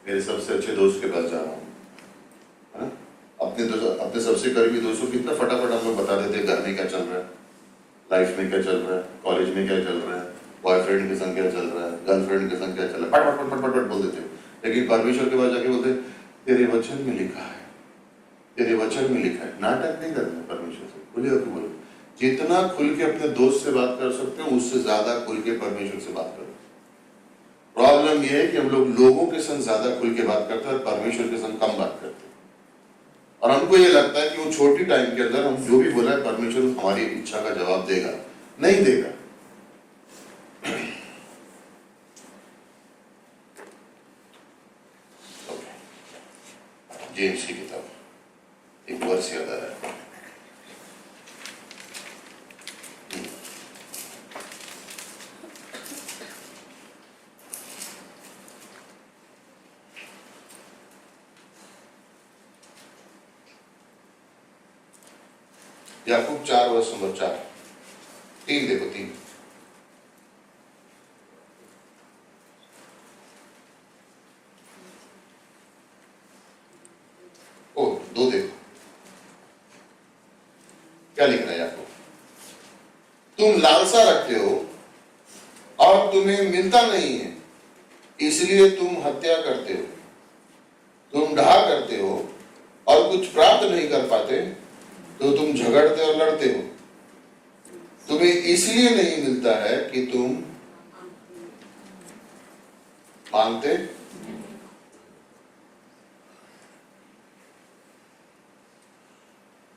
मेरे सबसे अच्छे दोस्त के पास जा रहा हूँ, अपने सबसे करीबी दोस्तों कितना फटाफट हम लोग बता देते हैं घर में क्या चल रहा है, लाइफ में क्या चल रहा है, कॉलेज में क्या चल रहा है, बॉयफ्रेंड के संग क्या चल रहा है, गर्लफ्रेंड के संग क्या चल रहा है, पट पट पट पट पट बोल देते। लेकिन परमेश्वर के पास जाके बोलते तेरे वचन में लिखा है, तेरे वचन में लिखा है। नाटक नहीं करना परमेश्वर से, बोलिए बोलो। जितना खुल के अपने दोस्त से बात कर सकते हो उससे ज्यादा खुल के परमेश्वर से बात करो। प्रॉब्लम यह है कि हम लोग लोगों के संग ज्यादा खुल के बात करते हैं और परमेश्वर के संग कम बात करते हैं, और हमको ये लगता है कि वो छोटी टाइम के अंदर हम जो भी बोला है परमेश्वर हमारी इच्छा का जवाब देगा। नहीं देगा। जेम्स की किताब, एक वर्ष याद आ रहा है। याकूब 4 वर्ष नंबर 4, 3 देखो 3। ओ 2 देखो क्या लिख रहा है याकूब। तुम लालसा रखते हो और तुम्हें मिलता नहीं है, इसलिए तुम हत्या करते हो। तुम ढा करते हो और कुछ प्राप्त नहीं कर पाते, तो तुम झगड़ते और लड़ते हो। तुम्हें इसलिए नहीं मिलता है कि तुम मांगते।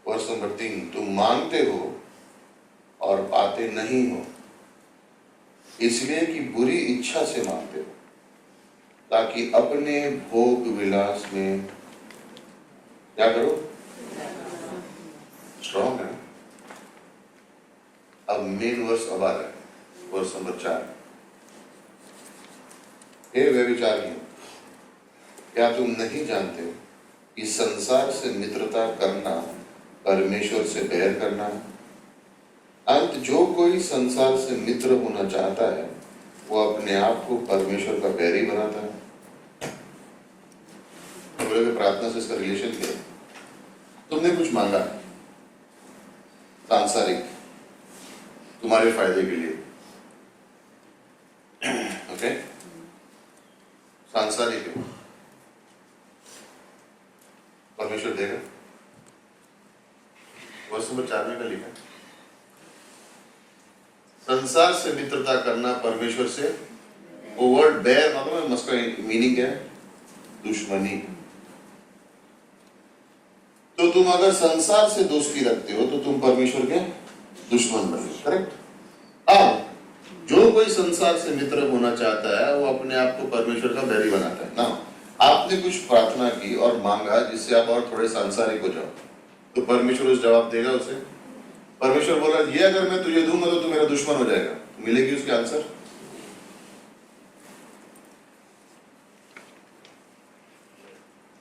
वर्ष नंबर 3, तुम मांगते हो और पाते नहीं हो, इसलिए कि बुरी इच्छा से मांगते हो, ताकि अपने भोग विलास में क्या करो। स्ट्रॉन्ग है। अब मेन वर्ष अब आ रहा है, वर्ष नंबर 4। हे व्यभिचारियों, क्या तुम नहीं जानते हो कि संसार से मित्रता करना परमेश्वर से बैर करना है? अंत जो कोई संसार से मित्र होना चाहता है वो अपने आप को परमेश्वर का बैरी बनाता है। प्रार्थना से इसका रिलेशन क्या है? तुमने कुछ मांगा सांसारिक, तुम्हारे फायदे के लिए, ओके, सांसारिक है, परमेश्वर देगा। वर्ष नंबर 4 में का लिखा, संसार से मित्रता करना परमेश्वर से, वो वर्ड बैर मतलब उसका मीनिंग क्या है? दुश्मनी। तो तुम अगर संसार से दोस्ती रखते हो तो तुम परमेश्वर के दुश्मन बने, करेक्ट। अब जो कोई संसार से मित्र होना चाहता है वो अपने आप को परमेश्वर का बैरी बनाता है ना। आपने कुछ प्रार्थना की और मांगा जिससे आप और थोड़े सांसारिक हो जाओ, तो परमेश्वर उस जवाब देगा उसे। परमेश्वर बोला ये अगर मैं तुझे दूंगा तो तू मेरा दुश्मन हो जाएगा, मिलेगी उसके आंसर।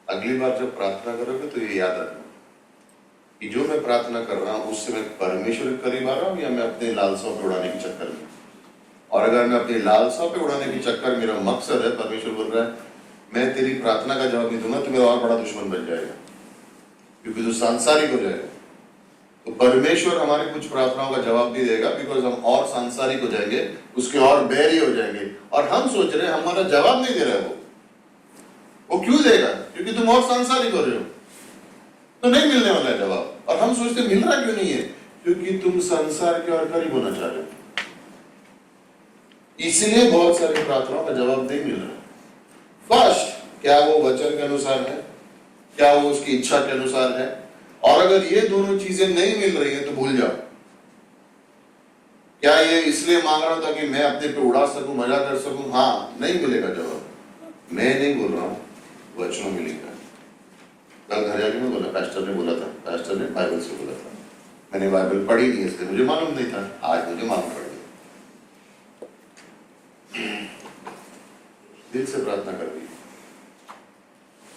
अगली बार जब प्रार्थना करोगे तो ये याद रखना कि जो मैं प्रार्थना कर रहा हूं उससे मैं परमेश्वर के करीब आ रहा हूं या मैं अपने लालसाओं पे उड़ाने के चक्कर में। और अगर मैं अपनी लालसाओं पे उड़ाने के चक्कर मेरा मकसद है, परमेश्वर बोल रहा है मैं तेरी प्रार्थना का जवाब नहीं दूंगा तो मेरा और बड़ा दुश्मन बन जाएगा, क्योंकि तू सांसारिक हो जाएगा। तो परमेश्वर हमारे कुछ प्रार्थनाओं का जवाब नहीं देगा, बिकॉज हम और सांसारिक हो जाएंगे, उसके और बैरी हो जाएंगे, और हम सोच रहे हैं हमारा जवाब नहीं दे रहा है वो क्यों देगा? क्योंकि तुम और सांसारिक हो रहे हो, तो नहीं मिलने वाला है जवाब। और हम सोचते मिल रहा क्यों नहीं है? क्योंकि तुम संसार के और करीब होना चाह रहे हो, इसलिए बहुत सारी प्रार्थनाओं का जवाब नहीं मिल रहा। फर्स्ट, क्या वो वचन के अनुसार है? क्या वो उसकी इच्छा के अनुसार है? और अगर ये दोनों चीजें नहीं मिल रही है तो भूल जाओ। क्या ये इसलिए मांग रहा हूं ताकि मैं अपने पे उड़ा सकूं, मजा कर सकूं? हाँ, नहीं मिलेगा जवाब। मैं नहीं बोल रहा हूं, वचनों में लिखा है। कल घर जाके मैं बोला, पास्टर ने बोला था, पास्टर ने बाइबल से बोला था। मैंने बाइबल पढ़ी नहीं, इसलिए मुझे मालूम नहीं था, आज मुझे मालूम पड़ गया। दिल से प्रार्थना कर दी,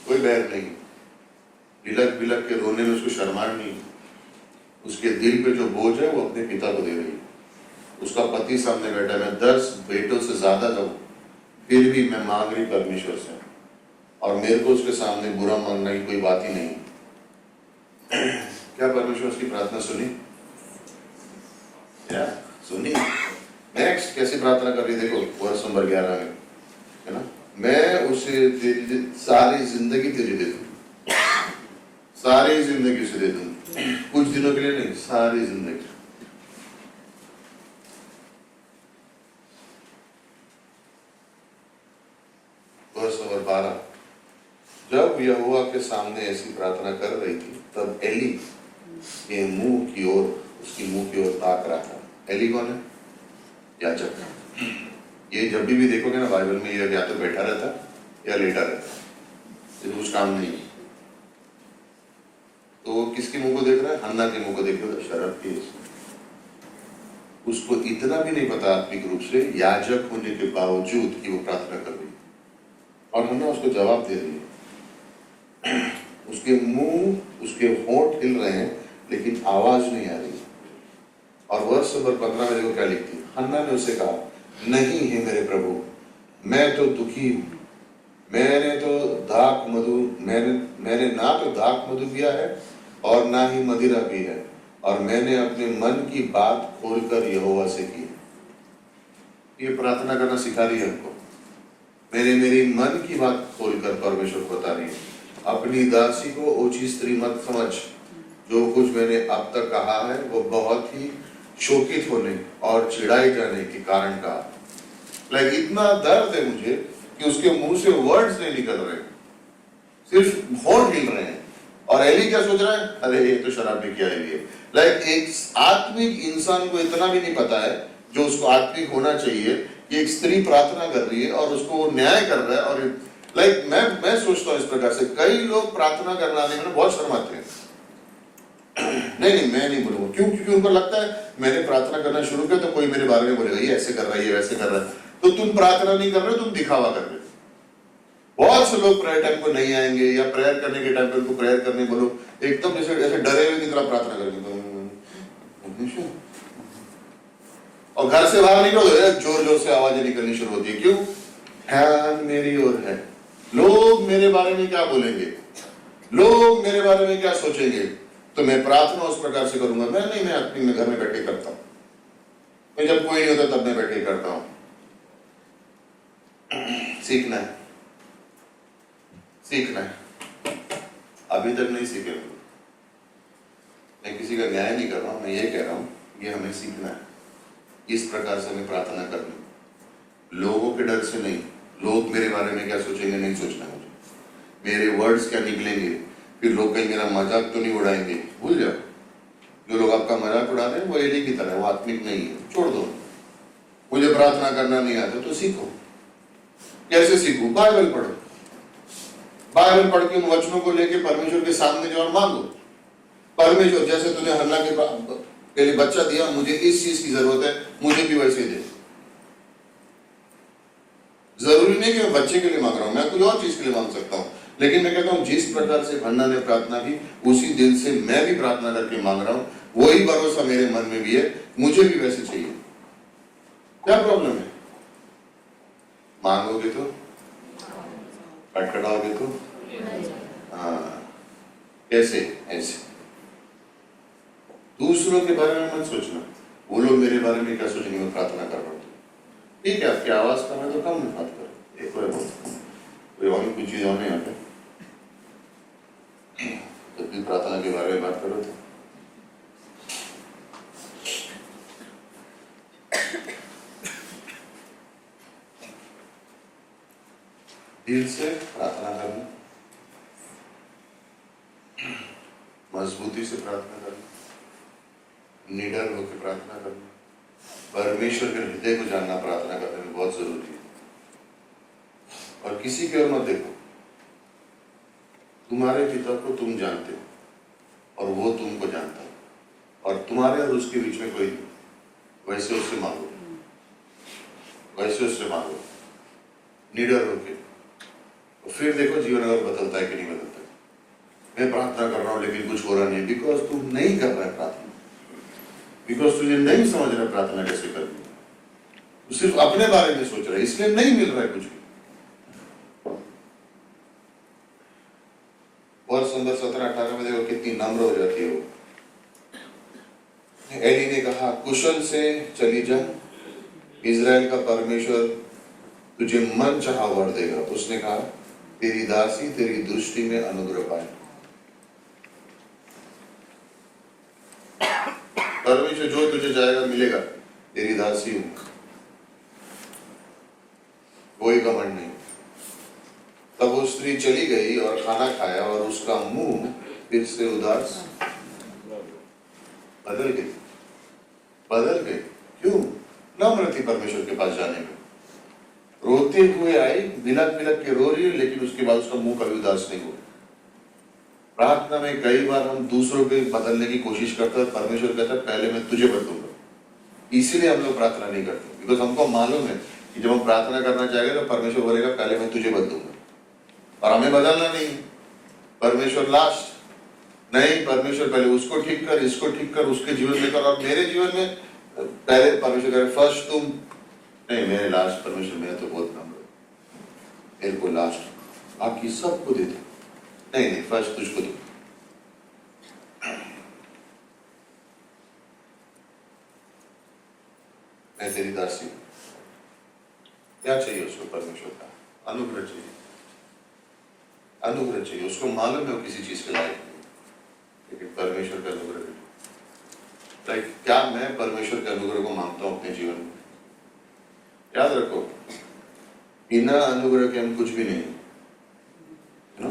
कोई बैर नहीं, बिलक बिलक के रोने में उसको शर्मान नहीं। उसके दिल पे जो बोझ है वो अपने पिता को दे रही है। उसका पति सामने बैठा है, मैं 10 बेटों से ज्यादा दूं, फिर भी मैं मांग रही परमेश्वर से, और मेरे को उसके सामने बुरा मानना की कोई बात ही नहीं। क्या परमेश्वर उसकी प्रार्थना सुनी? क्या सुनी? नेक्स्ट कैसी प्रार्थना कर रही, देखो वर्ष नंबर 11 में, है ना, मैं उसे तेरी सारी जिंदगी तेरी दे दूं, सारी जिंदगी उसे दे दूं, कुछ दिनों के लिए नहीं, सारी जिंदगी। वर्ष नंबर 12, जब यहोवा के सामने ऐसी प्रार्थना कर रही थी, तब एली के मुंह की ओर, उसकी मुंह की ओर ताक रहा था। एली कौन है? याजक। ये जब भी देखोगे ना बाइबल में, ये या तो बैठा रहता या लेटा रहता, ये कुछ काम नहीं। तो किसके मुंह को देख रहा है? हन्ना के मुंह को देख रहा है, शरब के। उसको इतना भी नहीं पता आत्मिक रूप से, याजक होने के बावजूद कि वो प्रार्थना कर रही, और हन्ना उसको जवाब दे रही है। उसके मुंह, उसके होंठ हिल रहे हैं, लेकिन आवाज नहीं आ रही। और वर्ष नंबर 15 में देखो क्या लिखती है, हन्ना ने उसे कहा, नहीं है मेरे प्रभु, मैं तो दुखी हूं, मैंने ना तो दाख मधु पिया है और ना ही मदिरा पी है, और मैंने अपने मन की बात खोलकर यहोवा से की। ये प्रार्थना करना सिखा रही है हमको। मेरी मन की बात खोलकर परमेश्वर बता रही है, अपनी दासी को ओछी स्त्री मत समझ, जो कुछ मैंने अब तक कहा है वो बहुत ही शोकित होने और चिढ़ाई जाने के कारण का। लाइक इतना दर्द है मुझे कि उसके मुंह से वर्ड्स नहीं निकल रहे, सिर्फ होंठ हिल रहे हैं। और एली क्या सोच रहा है? अरे ये तो शराब भी किया है। लाइक एक आत्मिक इंसान को इतना भी नहीं पता है, जो उसको आत्मिक होना चाहिए, कि एक स्त्री प्रार्थना कर रही है और उसको न्याय कर रहा है। और लाइक मैं सोचता हूँ इस प्रकार से, कई लोग प्रार्थना करने में बहुत शर्माते हैं। नहीं, मैं नहीं बोलूंगा। क्यों? क्योंकि उनको लगता है मैंने प्रार्थना करना शुरू किया तो कोई मेरे बारे में बोलेगा, ये ऐसे कर रहा है, ये वैसे कर रहा है। तो तुम प्रार्थना नहीं कर रहे हो, तुम दिखावा कर रहे हो। बहुत से लोग प्रेयर टाइम को नहीं आएंगे, या प्रेयर करने के टाइम पे उनको प्रेयर करने बोलो, एकदम जैसे डरे हुए की तरह प्रार्थना करेंगे, और घर से बाहर निकलो, जोर जोर से आवाजें निकलनी शुरू होती है। क्यों? ध्यान मेरी ओर है, लोग मेरे बारे में क्या बोलेंगे, लोग मेरे बारे में क्या सोचेंगे, तो मैं प्रार्थना उस प्रकार से करूंगा। मैं अपने घर में बैठ के करता हूं, मैं जब कोई नहीं होता तब मैं बैठ के करता हूं। सीखना है, सीखना है। अभी तक नहीं सीखे। मैं किसी का न्याय नहीं कर रहा हूं, मैं ये कह रहा हूं, ये हमें सीखना है। इस प्रकार से हमें प्रार्थना करनी, लोगों के डर से नहीं। लोग मेरे बारे में क्या सोचेंगे नहीं सोचना मुझे, मेरे वर्ड्स क्या निकलेंगे, फिर लोग कहीं मेरा मजाक तो नहीं उड़ाएंगे। भूल जाओ, जो लोग आपका मजाक उड़ा रहे हैं वो एली की तरह, वो आत्मिक नहीं है, छोड़ दो। मुझे प्रार्थना करना नहीं आता तो सीखो। कैसे सीखो? बाइबल पढ़ो, बाइबल पढ़ के उन वचनों को लेके परमेश्वर के सामने जाओ और मांगो। परमेश्वर, जैसे तूने हन्ना के लिए बच्चा दिया, मुझे इस चीज की जरूरत है, मुझे भी वैसे दे। जरूरी नहीं कि मैं बच्चे के लिए मांग रहा हूं, मैं कोई और चीज के लिए मांग सकता हूं, लेकिन मैं कहता हूं जिस प्रकार से हन्ना ने प्रार्थना की, उसी दिल से मैं भी प्रार्थना करके मांग रहा हूं। वही भरोसा मेरे मन में भी है, मुझे भी वैसे चाहिए। क्या प्रॉब्लम है? मांगोगे तो, खटखटाओगे तो, हाँ, कैसे? ऐसे दूसरों के बारे में मत सोचना, वो लोग मेरे बारे में क्या सोचेंगे, मैं प्रार्थना कर रहा हूँ। ठीक है, आपकी आवाज कम है तो कम में बात करो, एक कोई और कुछ चीज और नहीं यहाँ पे, जब भी प्रार्थना के बारे में बात करो तो दिल से प्रार्थना करना, मजबूती से प्रार्थना करना, निडर होकर प्रार्थना करना, परमेश्वर के हृदय को जानना प्रार्थना करने में बहुत जरूरी है। और किसी की ओर मत देखो, तुम्हारे पिता को तुम जानते हो और वो तुमको जानता है, और तुम्हारे और उसके बीच में कोई नहीं। वैसे उससे मांगो, वैसे उससे मांगो निडर होके, तो फिर देखो जीवन अगर बदलता है कि नहीं बदलता है। मैं प्रार्थना कर रहा हूं लेकिन कुछ हो रहा नहीं, बिकॉज तुम नहीं कर रहा है प्रार्थना, बिकॉज तुझे नहीं समझ रहा प्रार्थना कैसे करनी, तू सिर्फ अपने बारे में सोच रहा है, इसलिए नहीं मिल रहा है कुछ भी। वर्ष नंबर 17-18 में देखो कितनी नम्र हो जाती है वो। एली ने कहा, कुशल से चली जा, इजराइल का परमेश्वर तुझे मन चाहा वर देगा। उसने कहा, तेरी दासी तेरी दृष्टि में अनुग्रह पाए। परमेश्वर जो तुझे जाएगा मिलेगा, तेरी दासी हूं, कोई घमंड नहीं। तब वो स्त्री चली गई और खाना खाया और उसका मुंह फिर से उदास बदल गई। क्यों? नम्र थी परमेश्वर के पास जाने में, रोते हुए आई, बिलक के रो रही है, लेकिन उसके बाद उसका मुंह कभी उदास नहीं हुआ। प्रार्थना में कई बार हम दूसरों के बदलने की कोशिश करते हैं, परमेश्वर कहता है पहले मैं तुझे बदलूंगा। इसीलिए हम लोग प्रार्थना नहीं करते, बिकॉज हमको मालूम है कि जब हम प्रार्थना करना चाहेंगे तो परमेश्वर बोलेगा पहले मैं तुझे बदलूंगा, और हमें बदलना नहीं। परमेश्वर लास्ट नहीं, परमेश्वर पहले उसको ठीक कर, इसको ठीक कर, उसके जीवन में कर, और मेरे जीवन में पहले परमेश्वर करे फर्स्ट तुम नहीं, मेरे लास्ट परमेश्वर, मैं तो बहुत नम्र, मेरे को लास्ट, बाकी सबको दे दो, नहीं फर्स्ट तुझको दो। मैं तेरी दासी हूं। क्या चाहिए उसको? परमेश्वर का अनुग्रह चाहिए, अनुग्रह चाहिए। उसको मालूम है वो किसी चीज के लायक नहीं, लेकिन परमेश्वर का अनुग्रह नहीं। लाइक क्या मैं परमेश्वर के अनुग्रह को मांगता हूं अपने जीवन में? याद रखो, बिना अनुग्रह के हम कुछ भी नहीं, है ना?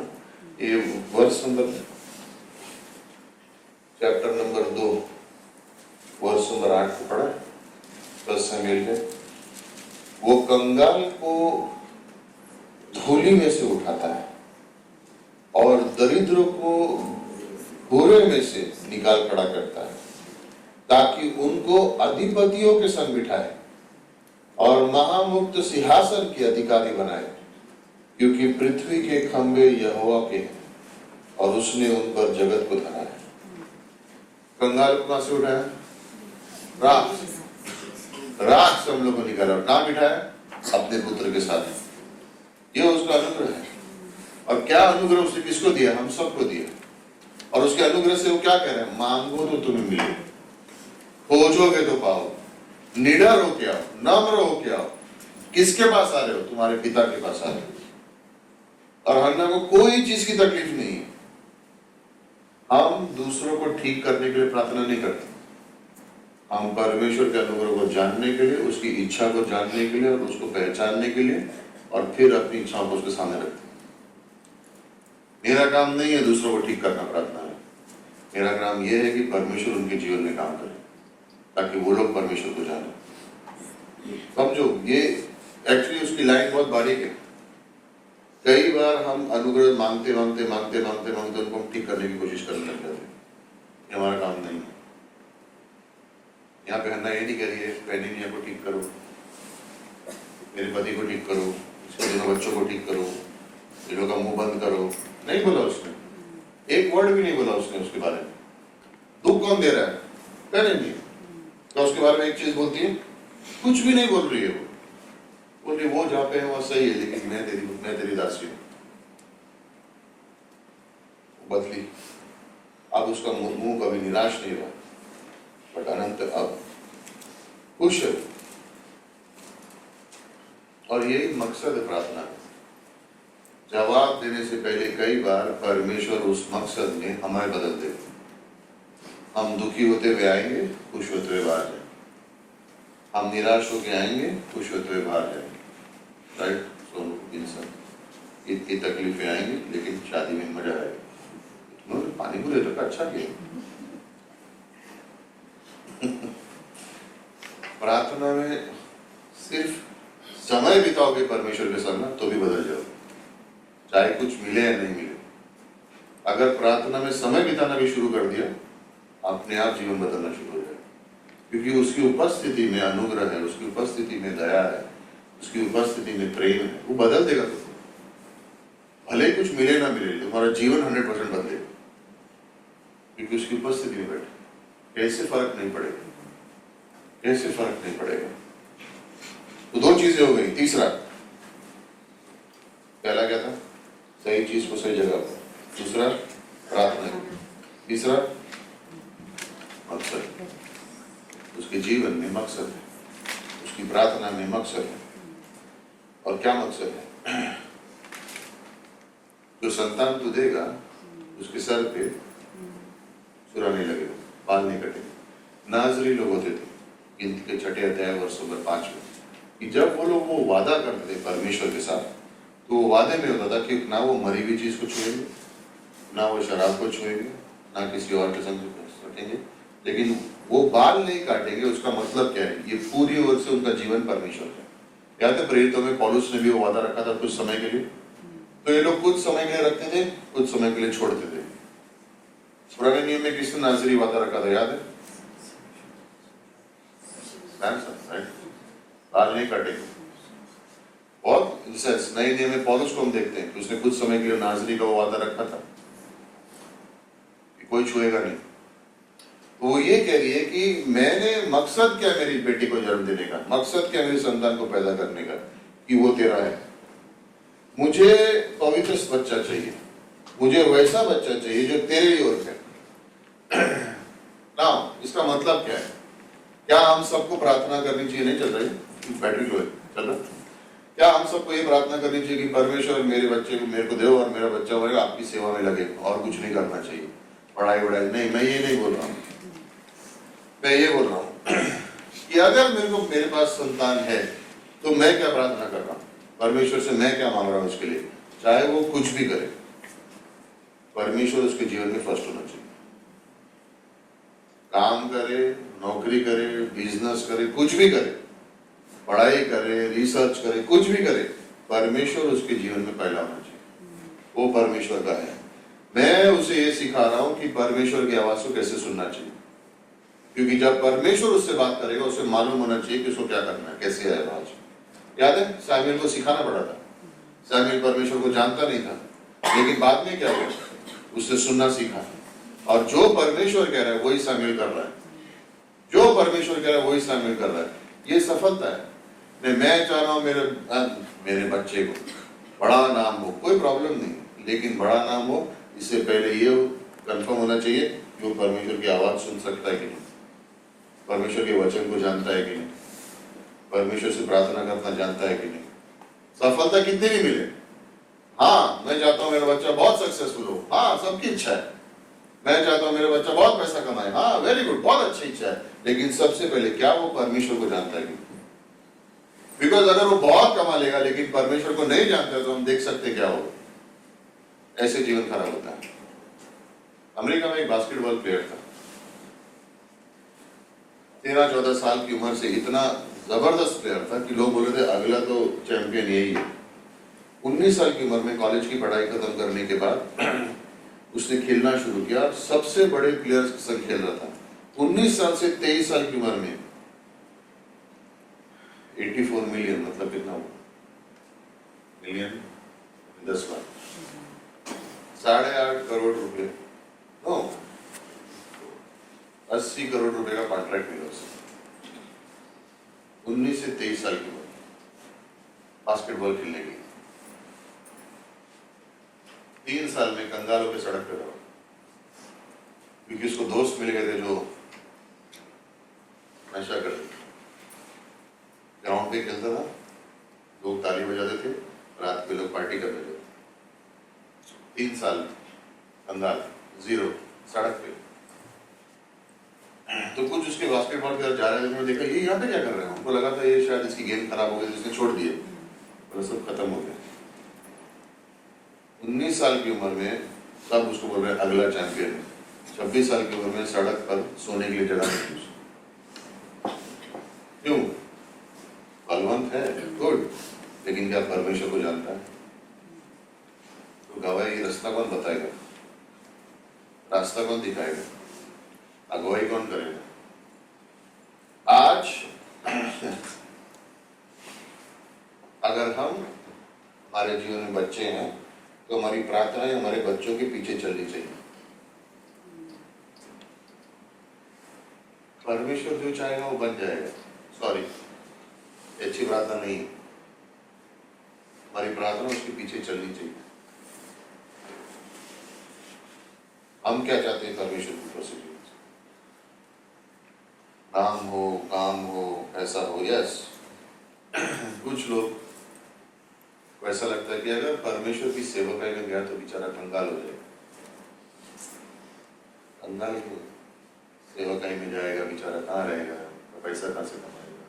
ये वर्ष नंबर चैप्टर नंबर 2 वर्ष नंबर 8 को पढ़ा, 10 शमूएल के। वो कंगाल को धूली में से उठाता है और दरिद्रों को बुरे में से निकाल खड़ा करता है, ताकि उनको अधिपतियों के संग बिठाए और महामुक्त सिंहासन के अधिकारी बनाए, क्योंकि पृथ्वी के खंभे यहोवा के हैं और उसने उन पर जगत को धरा है। कंगाल को कहां से उठाया? राख से हम लोग को निकाला और कहां बिठाया? अपने पुत्र के साथ। ये उसका अनुग्रह है। और क्या अनुग्रह उसने किसको दिया? हम सबको दिया। और उसके अनुग्रह से वो क्या कह रहे हैं? मांगो तो तुम्हें मिले, खोजोगे तो पाओ, निडर हो के आओ, नम्र हो के आओ। किसके पास आ रहे हो? तुम्हारे पिता के पास आ रहे हो। और हन्ना को कोई चीज की तकलीफ नहीं है। हम दूसरों को ठीक करने के लिए प्रार्थना नहीं करते, हम परमेश्वर के अनुग्रह को जानने के लिए, उसकी इच्छा को जानने के लिए और उसको पहचानने के लिए, और फिर अपनी इच्छाओं को उसके सामने रखते हैं। मेरा काम नहीं है दूसरों को ठीक करना प्रार्थना में, मेरा काम यह है कि परमेश्वर उनके जीवन में काम करे, ताकि वो लोग परमेश्वर को जाने। समझो, ये एक्चुअली उसकी लाइन बहुत बारीक है। कई बार हम अनुग्रह मांगते उनको हम ठीक करने की कोशिश करने लग जाते हैं। ये हमारा काम नहीं है। यहाँ पे हन्ना ये नहीं कह रही है पेनिनिया को ठीक करो, मेरे पति को ठीक करो, इसके दोनों बच्चों को ठीक करो, इन लोगों का मुंह बंद करो। नहीं बोला उसने, एक वर्ड भी नहीं बोला उसने उसके बारे में। दुख कौन दे रहा है? पेनिनिया। तो उसके बारे में एक चीज बोलती है, कुछ भी नहीं बोल रही है। वो बोल रही वो जहाँ पे है वहां सही है, लेकिन मैं तेरी दासी हूं। बदली। अब उसका मुंह कभी निराश नहीं हुआ, बट अनंत अब खुश है, और यही मकसद है प्रार्थना का। जवाब देने से पहले कई बार परमेश्वर उस मकसद में हमें बदल देते। हम दुखी होते हुए आएंगे, खुश होते हुए बाहर जाएंगे। हम निराश होकर आएंगे, खुश होते हुए बाहर जाएंगे। राइट? सोनू इंसान इतनी तकलीफें आएंगी, लेकिन शादी में मजा आएगा। उन्होंने पानी पूरे रखा, अच्छा किया। प्रार्थना में सिर्फ समय बिताओगे परमेश्वर के साथ ना, तो भी बदल जाओगे, चाहे कुछ मिले या नहीं मिले। अगर प्रार्थना में समय बिताना भी शुरू कर दिया, अपने आप जीवन बदलना शुरू हो जाएगा, क्योंकि उसकी उपस्थिति में अनुग्रह है, उसकी उपस्थिति में दया है, उसकी उपस्थिति में प्रेम है। वो बदल देगा तुमको, भले कुछ मिले ना मिले, तुम्हारा जीवन 100% बदलेगा, क्योंकि उसकी उपस्थिति में बैठे। कैसे फर्क नहीं पड़ेगा, कैसे फर्क नहीं पड़ेगा। तो दो चीजें हो गई। तीसरा, पहला क्या था? सही चीज को सही जगह पर। दूसरा, प्रार्थना। तीसरा, मकसद। उसके जीवन में मकसद है, उसकी प्रार्थना में मकसद है। और क्या मकसद है? जो संतान तू देगा, उसके सर पे छुरा नहीं लगेगा, बाल नहीं कटेंगे। नाजरी लोग होते थे, इनके छठे अध्याय वर्ष नंबर 5 में, कि जब वो लोग वो वादा करते थे परमेश्वर के साथ, तो वो वादे में होता था कि ना वो मरी हुई चीज को छुएंगे, ना वो शराब को छुएंगे, ना किसी और किस्म से सटेंगे, लेकिन वो बाल नहीं काटेंगे। उसका मतलब क्या है? ये पूरी ओर से उनका जीवन परमेश्वर है। याद है प्रेरितों में पौलुस ने भी वो वादा रखा था कुछ समय के लिए। तो ये लोग कुछ समय के लिए रखते थे, कुछ समय के लिए छोड़ते थे। पुराने नियम में किसने नाजरी वादा रखा था, याद है? बाल नहीं काटेंगे। बहुत नए नियम में पौलुस को हम देखते हैं कि उसने कुछ समय के लिए नाजरी का वो वादा रखा था कि कोई छुएगा नहीं। तो वो ये कह रही है कि मैंने मकसद क्या मेरी बेटी को जन्म देने का, मकसद क्या मेरी संतान को पैदा करने का, कि वो तेरा है। मुझे पवित्र बच्चा चाहिए, मुझे वैसा बच्चा चाहिए जो तेरे लिए और है ना। इसका मतलब क्या है? क्या हम सबको प्रार्थना करनी चाहिए? नहीं चल रही बैटरी लो चल रहा। क्या हम सबको ये प्रार्थना करनी चाहिए कि परमेश्वर मेरे बच्चे को मेरे को दो और मेरा बच्चा होगा आपकी सेवा में लगे, और कुछ नहीं करना चाहिए, पढ़ाई वढ़ाई नहीं? मैं ये नहीं बोल रहा हूँ, मैं ये बोल रहा हूँ कि अगर मेरे पास संतान है तो मैं क्या प्रार्थना कर रहा हूँ परमेश्वर से, मैं क्या मांग रहा हूँ उसके लिए, चाहे वो कुछ भी करे, परमेश्वर उसके जीवन में फर्स्ट होना चाहिए। काम करे, नौकरी करे, बिजनेस करे, कुछ भी करे, पढ़ाई करे, रिसर्च करे, कुछ भी करे, परमेश्वर उसके जीवन में पहला होना चाहिए। वो परमेश्वर का है। मैं उसे ये सिखा रहा हूं कि परमेश्वर की आवाज को कैसे सुनना चाहिए, क्योंकि जब परमेश्वर उससे बात करेगा उसे मालूम होना चाहिए कि उसको क्या करना है, कैसे है आवाज। याद है सामुएल को सिखाना पड़ा था। सामुएल परमेश्वर को जानता नहीं था, लेकिन बाद में क्या हुआ, उससे सुनना सीखा। और जो परमेश्वर कह रहा है वही सामुएल कर रहा है, जो परमेश्वर कह रहा है वही सामुएल कर रहा है। ये सफलता है। मैं चाह रहा हूं मेरे बच्चे को बड़ा नाम हो, कोई प्रॉब्लम नहीं, लेकिन बड़ा नाम हो इससे पहले ये कंफर्म होना चाहिए कि वो परमेश्वर की आवाज सुन सकता है कि नहीं, परमेश्वर के वचन को जानता है कि नहीं, परमेश्वर से प्रार्थना करना जानता है कि नहीं। सफलता कितनी भी मिले, हाँ मैं चाहता हूं मेरा बच्चा बहुत सक्सेसफुल हो, हाँ सबकी इच्छा है। मैं चाहता हूं मेरा बच्चा बहुत पैसा कमाए, हाँ वेरी गुड, बहुत अच्छी इच्छा है। लेकिन सबसे पहले क्या वो परमेश्वर को जानता है कि? बिकॉज अगर वो बहुत कमा लेगा लेकिन परमेश्वर को नहीं जानता तो हम देख सकते क्या होगा, ऐसे जीवन खराब होता है। अमेरिका में एक बास्केटबॉल प्लेयर था, 13-14 साल की उम्र से इतना जबरदस्त प्लेयर था कि लोग बोले थे अगला तो चैंपियन यही है। 19 साल की उम्र में कॉलेज की पढ़ाई खत्म करने के बाद उसने खेलना शुरू किया, सबसे बड़े प्लेयर्स के संग खेल रहा था। 19 साल से 23 साल की उम्र में 84 मिलियन, मतलब कितना हुआ मिलियन, 10 लाख, 8.5 करोड़ रुपए, नो 80 करोड़ रुपए का कॉन्ट्रैक्ट मिला उसे। 19 से 23 साल की उम्र, बास्केटबॉल खेलने की। 3 साल में कंगालों पे सड़क पे रहा, क्योंकि उसको दोस्त मिल गए थे जो हॉकी खेलता था, लोग ताली बजाते थे, रात के लोग पार्टी करते थे। 3 साल कंगाल, जीरो, सड़क पे। तो कुछ उसके बास्केटबॉल की तरफ जा रहे थे, मैंने देखा ये यहाँ पे क्या कर रहे हैं। उनको लगा था ये शायद इसकी गेम खराब हो गई, जिसने छोड़ दिए, और सब खत्म हो गया। 19 साल की उम्र में तब उसको बोल रहे हैं अगला चैंपियन। 26 साल की उम्र में सड़क पर सोने के लिए जगह नहीं। क्यों? बलवंत है, गुड, लेकिन क्या परमेश्वर को जानता है? तो गवाही रास्ता कौन बताएगा? रास्ता कौन दिखाएगा? अगुवाई कौन करेगा? आज अगर हम हमारे जीवन में बच्चे हैं तो हमारी प्रार्थनाएं हमारे बच्चों के पीछे चलनी चाहिए। परमेश्वर जो चाहेगा वो बन जाएगा। सॉरी, अच्छी प्रार्थना नहीं, हमारी प्रार्थना उसके पीछे चलनी चाहिए। हम क्या चाहते हैं परमेश्वर की तरफ से? नाम हो, काम हो, ऐसा हो। यस, कुछ लोग को ऐसा लगता है कि अगर परमेश्वर की सेवकाई में गया तो बेचारा कंगाल हो जाएगा। कंगाल क्यों? सेवकाई में जाएगा बेचारा, कहाँ रहेगा, तो पैसा कहाँ से कमाएगा,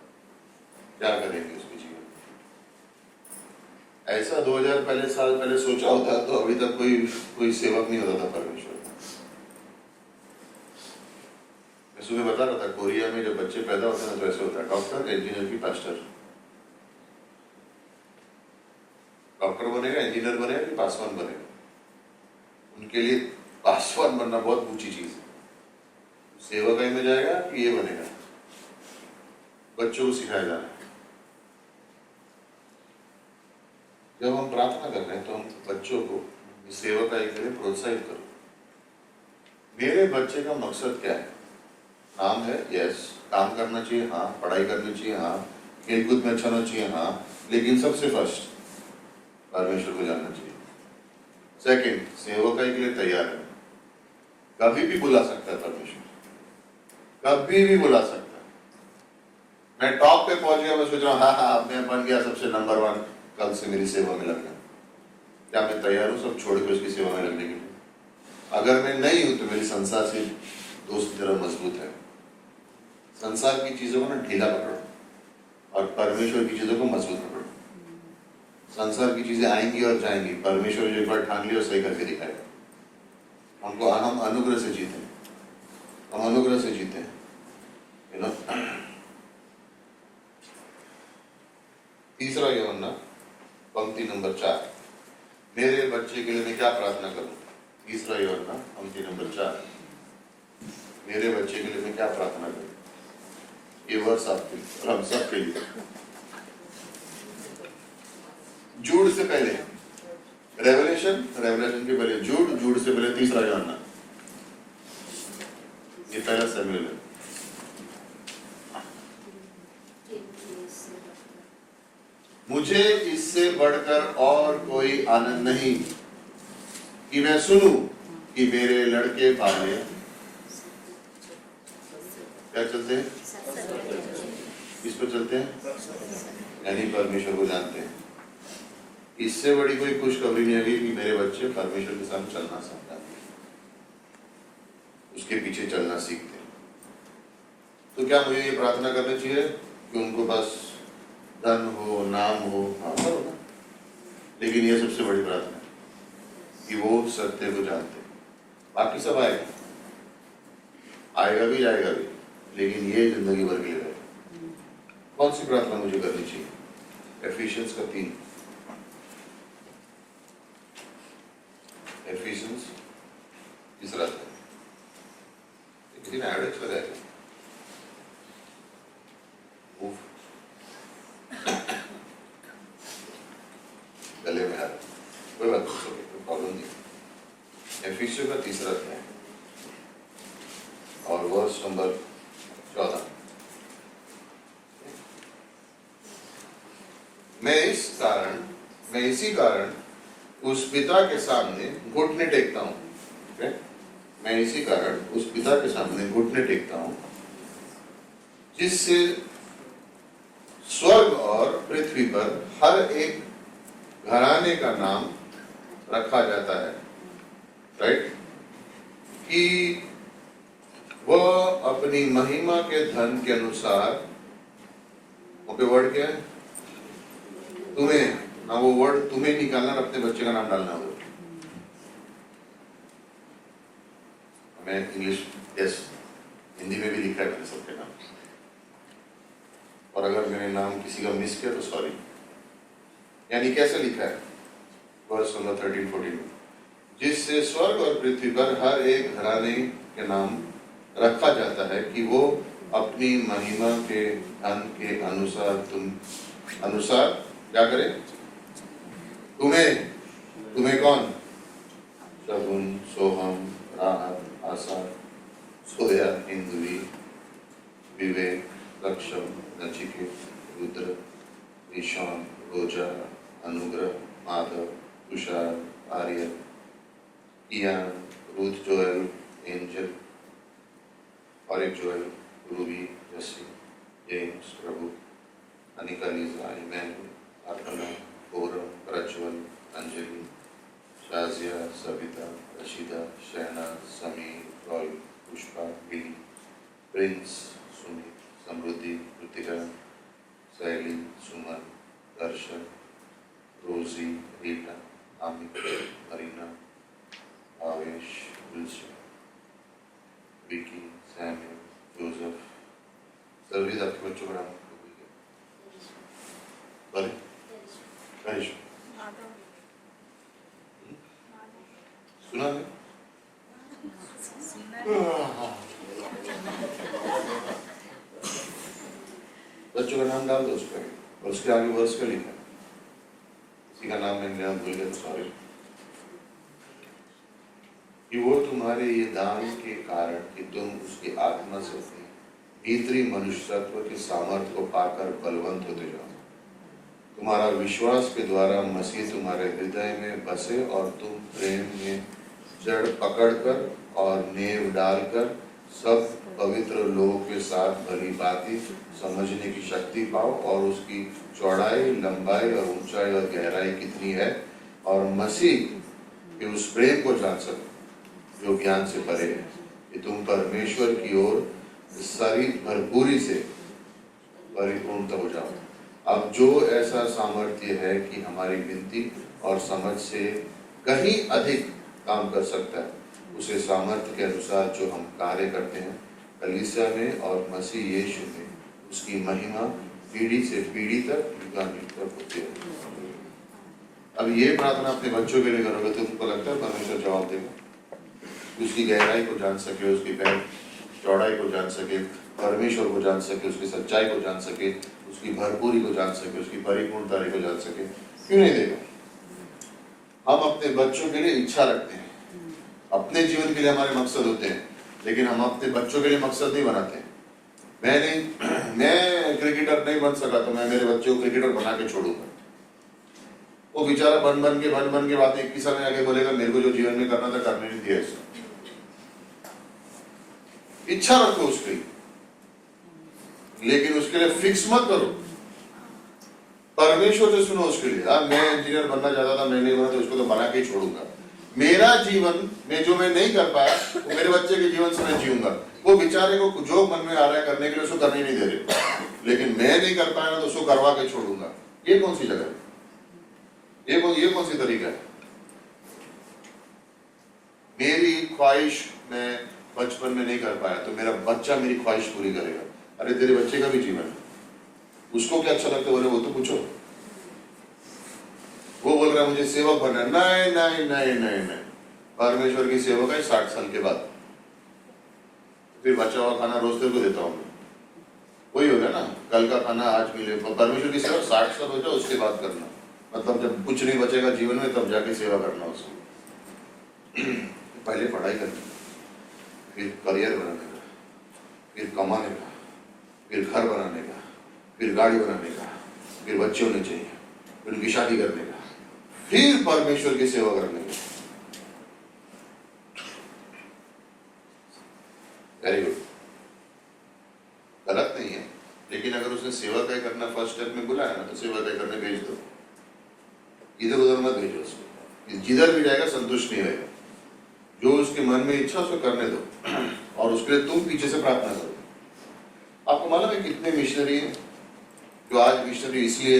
क्या करेंगे उसके जीवन में? ऐसा 2000 साल पहले सोचा होता तो अभी तक कोई सेवक नहीं होता था परमेश्वर। मैं सुबह बता रहा था, कोरिया में जब बच्चे पैदा होते हैं तो ऐसे होता है, डॉक्टर, इंजीनियर की पास्टर। डॉक्टर बनेगा, इंजीनियर बनेगा कि पासवान बनेगा? उनके लिए पासवान बनना बहुत ऊंची चीज है। सेवकाई में जाएगा कि ये बनेगा? बच्चों को सिखाया जा रहा है। जब हम प्रार्थना कर रहे हैं तो हम बच्चों को सेवकाई के लिए प्रोत्साहित करो। मेरे बच्चे का मकसद क्या है? नाम है, यस, काम करना चाहिए, हाँ, पढ़ाई करनी चाहिए, हाँ, खेलकूद में अच्छा होना चाहिए, हाँ, लेकिन सबसे फर्स्ट परमेश्वर को जानना चाहिए। सेकंड, सेवकाई के लिए तैयार है। कभी भी बुला सकता है परमेश्वर, कभी भी बुला सकता है। मैं टॉप पे पहुंच गया, मैं सोच रहा हूँ हाँ, मैं बन गया सबसे नंबर 1, कल से मेरी सेवा में लग गया। क्या मैं तैयार हूँ सब छोड़ के उसकी सेवा में लगने के लिए? अगर मैं नहीं हूं तो मेरी संसार से दोस्ती तरह मजबूत है। संसार की चीजों को ना ढीला पकड़ो और परमेश्वर की चीजों को मजबूत पकड़ो। संसार की चीजें आएंगी और जाएंगी, परमेश्वर जो एक बार ठान लिया सही करके दिखाएगा। हमको हम अनुग्रह से जीते, हम अनुग्रह से जीते हैं, यू नो। तीसरा यूहन्ना पंक्ति नंबर 4, मेरे बच्चे के लिए मैं क्या प्रार्थना करूं? तीसरा यूहन्ना पंक्ति नंबर 4, मेरे बच्चे के लिए मैं क्या प्रार्थना करूं? ये वर्ष आपके और हम सब के लिए। जूड से पहले रेवलेशन के पहले जूड से पहले तीसरा यूहन्ना, ये पहला शमूएल है। मुझे इससे बढ़कर और कोई आनंद नहीं कि मैं सुनूं कि मेरे लड़के पाले क्या चलते हैं, किस पर चलते हैं, यानी परमेश्वर को जानते हैं। इससे बड़ी कोई खुशखबरी नहीं होगी कि मेरे बच्चे परमेश्वर के साथ चलना सीखते हैं, उसके पीछे चलना सीखते हैं। तो क्या मुझे ये प्रार्थना करनी चाहिए कि उनको बस धन हो, नाम हो? हाँ, होगा, लेकिन ये सबसे बड़ी प्रार्थना है कि वो सत्य को जानते हैं। बाकी सब आएगा भी जाएगा भी, लेकिन ये जिंदगी भर के लिए रहेगा। कौन सी प्रार्थना मुझे करनी चाहिए? एफिशियंस का 3, एफिशियंस तीसरा किसी ने एवरेज लगाया गले में आ रहा, कोई बात नहीं, कोई प्रॉब्लम नहीं। एफिशियंस का तीसरा है और वर्स नंबर 14, मैं इसी कारण उस पिता के सामने घुटने टेकता हूं। मैं इसी कारण उस पिता के सामने घुटने टेकता हूं जिससे स्वर्ग और पृथ्वी पर हर एक घराने का नाम रखा जाता है, राइट, कि वह अपनी महिमा के धन के अनुसार, वहां पे वर्ड क्या है, तुम्हें, ना वो वर्ड तुम्हें निकालना और अपने बच्चे का नाम डालना होगा। मैं इंग्लिश, यस, हिंदी में भी लिखा है मैंने सबके नाम, और अगर मैंने नाम किसी का मिस किया तो सॉरी। यानी कैसे लिखा है, वर्स नंबर 13-14 में, जिससे स्वर्ग और पृथ्वी पर हर एक घराने के नाम रखा जाता है कि वो अपनी महिमा के धन के अनुसार क्या करे, तुम्हें कौन, शगुन, सोहम, राहत, आशा, सोया, इंद्री, विवेक, लक्षम, नचिकेत, रुद्र, ईशान, रोजा, अनुग्रह, माधव, तुषार, आर्य, इयान, रूथ, जोएल, एंजल, और एक जोएल, रूबी, जसी, जेम्स, प्रभु, अनिका, लीजा, इमैनुअल, अर्पणा, गौरव, प्रज्वल, अंजलि, शाजिया, सविता, रशीदा, शहना, समीर, रॉय, पुष्पा, बिली, प्रिंस, सुमित, समृद्धि, कृतिका, शैली, सुमन, दर्शन, रोजी, रीटा, आमिर, मरीना, आवेश, Wilson, Vicky, Samuel, Joseph. Service आपके बच्चों का नाम बोले, करिश, सुना है? बच्चों का नाम डाल दो उस पर, और उसके आगे वर्ष का लिखा, किसी का नाम मैंने भूल गया, सॉरी। कि वो तुम्हारे ये दान के कारण कि तुम उसकी आत्मा से अपनी भीतरी मनुष्यत्व के सामर्थ्य को पाकर बलवंत होते जाओ। तुम्हारा विश्वास के द्वारा मसीह तुम्हारे हृदय में बसे और तुम प्रेम में जड़ पकड़कर और नींव डालकर सब पवित्र लोगों के साथ भली भांति समझने की शक्ति पाओ, और उसकी चौड़ाई, लंबाई और ऊंचाई और गहराई कितनी है, और मसीह के उस प्रेम को जान सको जो ज्ञान से परे है, कि तुम परमेश्वर की ओर सारी भरपूरी से परिपूर्णता हो जाओ। अब जो ऐसा सामर्थ्य है कि हमारी विनती और समझ से कहीं अधिक काम कर सकता है, उसे सामर्थ्य के अनुसार जो हम कार्य करते हैं कलीसिया में और मसीह यीशु में, उसकी महिमा पीढ़ी से पीढ़ी तक युगानुयुग तक होती है। अब ये प्रार्थना अपने बच्चों के लिए करोगे तो तुमको लगता है परमेश्वर जवाब देगा? उसकी गहराई को जान सके, उसकी चौड़ाई को जान सके, परमेश्वर को जान सके, उसकी सच्चाई को जान सके, उसकी भरपूरी को जान सके, उसकी परिपूर्णता को जान सके, क्यों नहीं देगा? हम अपने बच्चों के लिए इच्छा रखते हैं, अपने जीवन के लिए हमारे मकसद होते हैं, लेकिन हम अपने बच्चों के लिए मकसद नहीं बनाते। मैं क्रिकेटर नहीं बन सका तो मैं मेरे बच्चे को क्रिकेटर बना के छोड़ूंगा। वो बेचारा बन बन के बातें 21 साल में आगे बोलेगा मेरे को जो जीवन में करना था करने नहीं दिया। इसने इच्छा रखो उसकी, लेकिन उसके लिए फिक्स मत करो। परमेश्वर से सुनो उसके लिए। मैं इंजीनियर बनना चाहता था, मैं नहीं बना, तो उसको तो बना के ही छोड़ूंगा। मेरा जीवन में जो मैं नहीं कर पाया वो मेरे बच्चे के जीवन से मैं जीऊंगा। वो बेचारे को जो मन में आ रहा है करने के लिए उसको करने नहीं दे रहे, लेकिन मैं नहीं कर पाया ना तो उसको करवा के छोड़ूंगा। ये कौन सी जगह है? ये कौन सी तरीका है? मेरी ख्वाहिश मैं बचपन में नहीं कर पाया तो मेरा बच्चा मेरी ख्वाहिश पूरी करेगा। अरे तेरे बच्चे का भी जीवन है, उसको क्या अच्छा लगता है बोले वो तो पूछो। वो बोल रहा है मुझे सेवक बनना है। नहीं नहीं नहीं नहीं नहीं, परमेश्वर की सेवक है 60 साल के बाद। फिर बचा हुआ खाना रोज तेरे को देता हूँ, वही हो गया ना, कल का खाना आज मिले। परमेश्वर की सेवा 60 साल हो जाए उसके बाद करना, मतलब जब कुछ नहीं बचेगा जीवन में तब जाके सेवा करना उसको। पहले पढ़ाई करनी, फिर करियर बनाने का, फिर कमाने का, फिर घर बनाने का, फिर गाड़ी बनाने का, फिर बच्चे होने चाहिए, फिर उनकी शादी करने का, फिर परमेश्वर की सेवा करने का। वेरी गुड, गलत नहीं है, लेकिन लेकिन अगर उसने सेवा काय करना फर्स्ट स्टेप में बुलाया ना, तो सेवा काय करने भेज दो, इधर उधर मत भेजो उसको। जिधर भी जाएगा संतुष्ट नहीं रहेगा। जो उसके मन में इच्छा उसको करने दो और उसके लिए तुम पीछे से प्रार्थना करो। आपको मालूम है कितने मिशनरी हैं जो आज मिशनरी इसलिए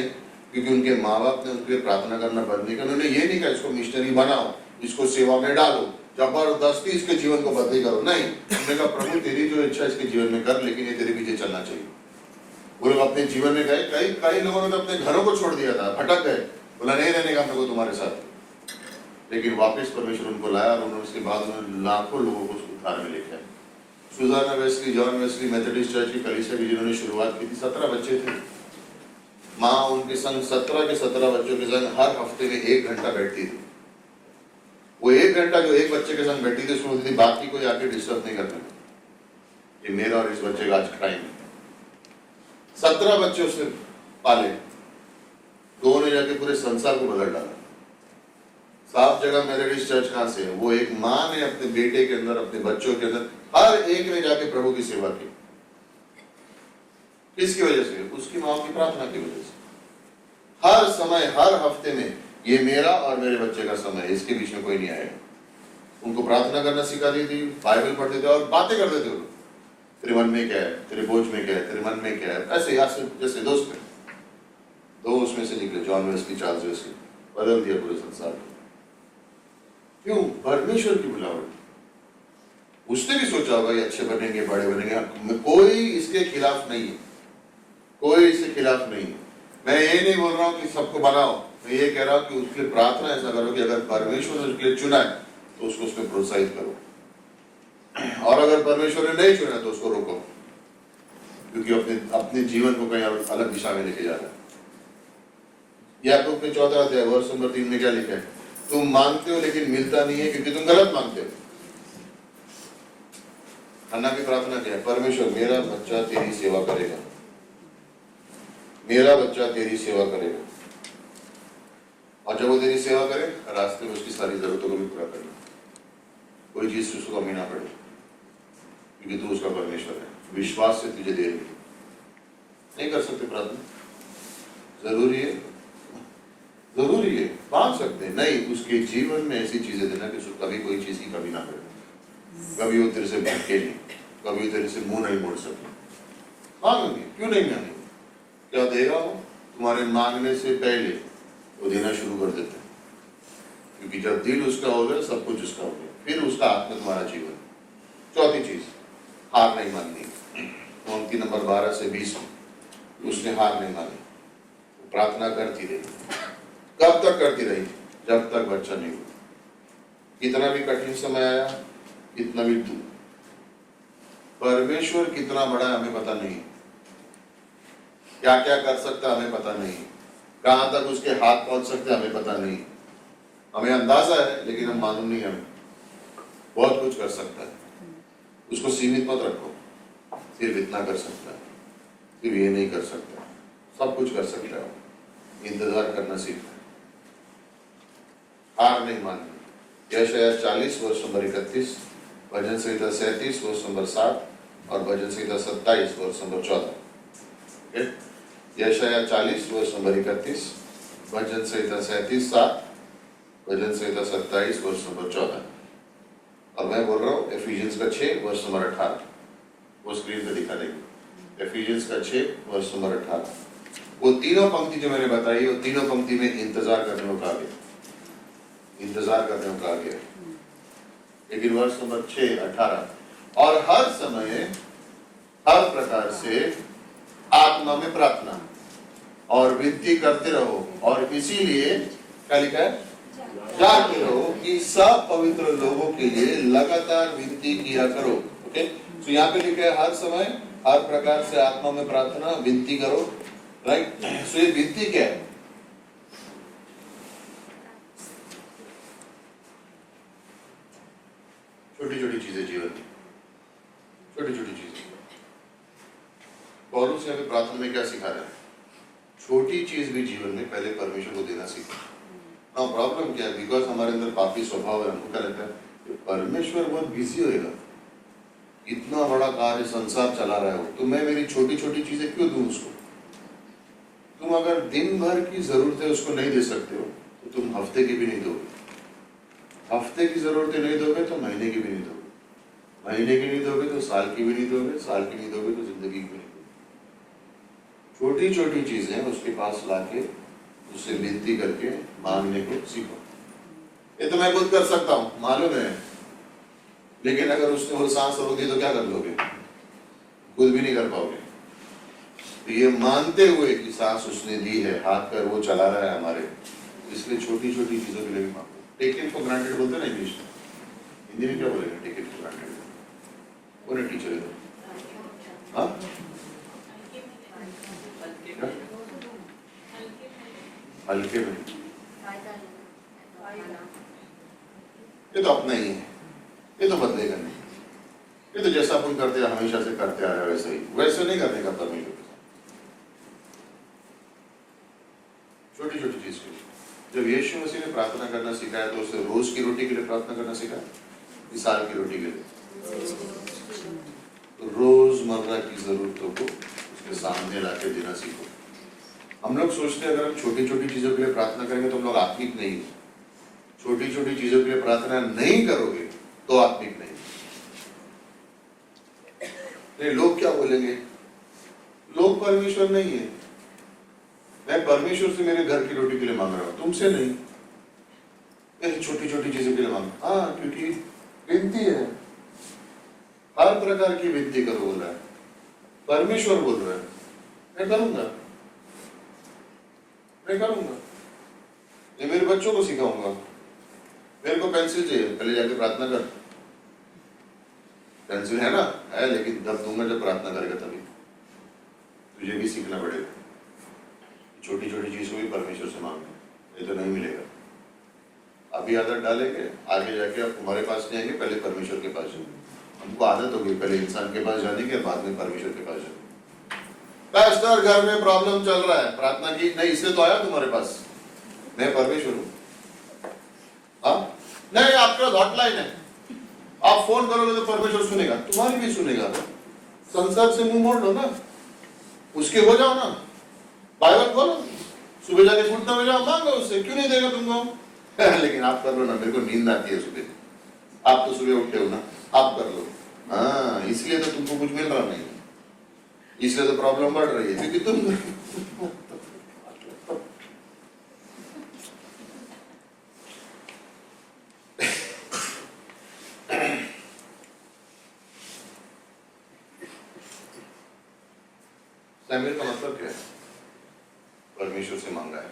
क्योंकि उनके माँ बाप ने उनके लिए प्रार्थना करना बंद नहीं किया। उन्होंने ये नहीं कहा इसको मिशनरी बनाओ, इसको सेवा में डालो, जबरदस्ती इसके जीवन को बदली करो, नहीं। उन्होंने कहा प्रभु तेरी जो इच्छा इसके जीवन में कर, लेकिन ये तेरे पीछे चलना चाहिए। वो लोग अपने जीवन में गए, कई लोगों ने तो अपने घरों को छोड़ दिया था, भटक गए, बोला नहीं रहने का मेरे को तुम्हारे साथ, लेकिन वापस परमेश्वर उनको लाया और उन्होंने उसके बाद उन्होंने लाखों लोगों को उद्धार में लेके आए। Susanna Wesley, John Wesley Methodist church की कलीसिया की जिन्होंने शुरुआत की थी, 17 बच्चे थे। माँ उनके संग 17 के 17 बच्चों के संग हर हफ्ते में 1 घंटा बैठती थी। वो 1 घंटा जो एक बच्चे के संग बैठी थी, उसमें बोलती थी बाकी कोई आके डिस्टर्ब नहीं करना, ये मेरा और इस बच्चे का आज क्राइम है। 17 बच्चे उसने पाले, दो ने जाके पूरे संसार को बदल डाला। साफ जगह मेथोडिस्ट चर्च कहां से है? वो एक माँ ने अपने बेटे के अंदर, अपने बच्चों के अंदर, हर एक ने जाके प्रभु की सेवा की। किसकी वजह से? उसकी माँ की प्रार्थना की वजह से। हर समय, हर हफ्ते में, ये मेरा और मेरे बच्चे का समय है, इसके बीच में कोई नहीं आएगा। उनको प्रार्थना करना सिखा दी थी, बाइबल पढ़ते थे और बातें करते थे। तेरे मन में क्या है, तेरे बोझ में क्या है, तेरे मन में क्या है, ऐसे जैसे दोस्त में। दो उसमें से निकले, जॉन वेस्ली, चार्ल्स वेस्ली, बदल दिया पूरे संसार को। क्यों? परमेश्वर की बुलावट। उसने भी सोचा होगा ये अच्छे बनेंगे, बड़े बनेंगे, कोई इसके खिलाफ नहीं है, कोई इसके खिलाफ नहीं है। मैं ये नहीं बोल रहा हूँ कि सबको बनाओ, मैं ये कह रहा हूँ कि उसके लिए प्रार्थना ऐसा करो कि अगर परमेश्वर ने उसके लिए चुना है तो उसको उसमें प्रोत्साहित करो, और अगर परमेश्वर ने नहीं चुना तो उसको रोको, क्योंकि अपने जीवन को कहीं अलग दिशा में लेके जा रहा है। याकूब के 4 अध्याय वर्ष नंबर 3 में क्या लिखा है? तुम मांगते हो लेकिन मिलता नहीं है क्योंकि तुम गलत मांगते हो। हन्ना की प्रार्थना क्या है? परमेश्वर मेरा बच्चा तेरी सेवा करेगा, मेरा बच्चा तेरी सेवा करेगा, और जब वो तेरी सेवा करे रास्ते में उसकी सारी जरूरतों को भी पूरा करना, कोई चीज से उसको कमी ना पड़े, क्योंकि तू उसका परमेश्वर है। विश्वास से तुझे दे नहीं कर सकते प्रार्थना? जरूरी है, जरूरी है, मांग सकते हैं नहीं, उसके जीवन में ऐसी चीजें देना कि उसको कभी कोई चीज की कमी ना पड़े, कभी वो तेरे से भटके नहीं, कभी वो तेरे से मुंह नहीं मोड़ सके। मांगेंगे, क्यों नहीं मांगेंगे? क्या देगा वो? तुम्हारे मांगने से पहले वो देना शुरू कर देते हैं, क्योंकि जब दिल उसका हो गया सब कुछ उसका हो गया, फिर उसका हाथ में तुम्हारा जीवन। चौथी चीज, हार नहीं माननी। पंक्ति नंबर 12 से 20 में उसने हार नहीं मानी, प्रार्थना करती रही। कब तक करती रही? जब तक बच्चा नहीं हुआ। कितना भी कठिन समय आया, कितना भी दूर, परमेश्वर कितना बड़ा है हमें पता नहीं, क्या क्या कर सकता हमें पता नहीं, कहां तक उसके हाथ पहुंच सकते हमें पता नहीं। हमें अंदाजा है लेकिन हम मालूम नहीं, हमें बहुत कुछ कर सकता है। उसको सीमित मत रखो, सिर्फ इतना कर सकता है, सिर्फ ये नहीं कर सकता, सब कुछ कर सकता है। इंतजार करना सीखना, हार नहीं माननी। यशायाह 40 वर्ष नंबर 31, भजन संहिता 37 वर्ष नंबर 7 और भजन संहिता 27 वर्ष नंबर 14। यशायाह 40 वर्ष नंबर 31, भजन संहिता 37 7, भजन संहिता 27 वर्ष नंबर 14। और मैं बोल रहा हूँ एफिशियंस का 6 वर्ष नंबर 18, वो स्क्रीन पे दिखा देंगे। एफिशियंस का 6 वर्ष नंबर 18। वो तीनों पंक्ति जो मैंने बताई, वो तीनों पंक्ति में इंतजार करने को कहा गया, इंतजार करने को कहा गया। लेकिन वर्ष नंबर 6 18, और हर समय हर प्रकार से आत्मा में प्रार्थना और विनती करते रहो, और इसीलिए क्या लिखा है? जागते रहो कि सब पवित्र लोगों के लिए लगातार विनती किया करो। ओके, तो यहाँ पे लिखा है हर समय हर प्रकार से आत्मा में प्रार्थना विनती करो, राइट? सो ये विनती क्या है? छोटी छोटी चीजें जीवन की, छोटी छोटी चीजें। पौलुस यहाँ पे प्रार्थना में क्या सिखा रहा है? छोटी चीज भी जीवन में पहले परमेश्वर को देना सीखा। ना प्रॉब्लम क्या है? बिकॉज हमारे अंदर पापी स्वभाव है, हमको क्या लगता है परमेश्वर बहुत बिजी होएगा, इतना इतना बड़ा कार्य संसार चला रहे हो, तो मैं मेरी छोटी छोटी चीजें क्यों दूं उसको? तुम अगर दिन भर की जरूरत है उसको नहीं दे सकते हो, तो तुम हफ्ते की भी नहीं दोगे। हफ्ते की जरूरतें नहीं दोगे तो महीने की भी नहीं दोगे, महीने की नहीं दोगे तो साल की भी नहीं दोगे, साल की नहीं दोगे तो जिंदगी की भी नहीं दोगे। छोटी छोटी चीजें उसके पास लाके उससे विनती करके मांगने को सीखो। ये तो मैं खुद कर सकता हूँ, मालूम है, लेकिन अगर उसने वो सांस रोक दी तो क्या कर लोगे? खुद भी नहीं कर पाओगे। तो ये मानते हुए कि सांस उसने दी है, हाथ पैर वो चला रहा है हमारे, इसलिए छोटी छोटी चीजों के लिए भी मांगो। टेक इट फॉर ग्रांटेड बोलते हैं ना इंग्लिश में, हिंदी में क्या बोलेंगे? Take it for granted. वो नहीं टीचर है, हाँ हल्के में, ये तो अपना ही है, ये तो बदलेगा नहीं। ये तो जैसा अपन करते हैं हमेशा से करते आया वैसे ही, वैसे नहीं करने का परमेश्वर के साथ। छोटी छोटी चीज के लिए जब यीशु मसीह ने प्रार्थना करना सिखाया तो उसे रोज की रोटी के लिए प्रार्थना करना सिखाया, इस साल की रोटी के लिए? तो रोजमर्रा की जरूरतों को उसके सामने लाके देना सीखो। हम लोग सोचते हैं अगर हम छोटी छोटी चीजों के लिए प्रार्थना करेंगे तो हम लोग आत्मिक नहीं है। छोटी छोटी चीजों के लिए प्रार्थना नहीं करोगे तो आत्मिक नहीं। नहीं, लोग क्या बोलेंगे? लोग परमेश्वर नहीं है। मैं परमेश्वर से मेरे घर की रोटी के लिए मांग रहा हूं, तुमसे नहीं। मेरी छोटी छोटी चीजों के लिए मांग, हाँ, क्योंकि विनती है, हर प्रकार की विनती करो बोल रहा है परमेश्वर, बोल रहा है मैं करूंगा, मैं करूंगा। ये मेरे बच्चों को सिखाऊंगा। मेरे को पेंसिल चाहिए, पहले जाके प्रार्थना कर। पेंसिल है ना, है, लेकिन जब दूंगा जब प्रार्थना करेगा तभी। तुझे भी सीखना पड़ेगा छोटी छोटी चीज को भी परमेश्वर से मांगना, ये तो नहीं मिलेगा। अभी आदत डालेंगे, आगे जाके आप तुम्हारे पास नहीं आएंगे, पहले परमेश्वर के पास जाएंगे। हमको आदत होगी पहले इंसान के पास जाने की, बाद में परमेश्वर के पास जाएंगे। पास्टर घर में प्रॉब्लम चल रहा है, प्रार्थना की नहीं, इसलिए तो आया तुम्हारे पास, मैं परमेश्वर हूँ। हाँ नहीं, आपका हॉटलाइन है, आप फोन करोगे तो परमेश्वर सुनेगा, तुम्हारी भी सुनेगा। संसार से मुंह मोड़ लो ना, उसके हो जाओ ना। बाइबल खोलो, सुबह जाके घुटना में जाओ, मांगो उससे, क्यों नहीं देगा तुमको? लेकिन आप कर लो ना, मेरे को नींद आती है सुबह। आप तो सुबह उठते हो ना, आप कर लो। हाँ, इसलिए तो तुमको कुछ मिल रहा नहीं, इसलिए तो प्रॉब्लम बढ़ रही है, क्योंकि तुम सैमुएल का मतलब क्या है? परमेश्वर से मांगा है,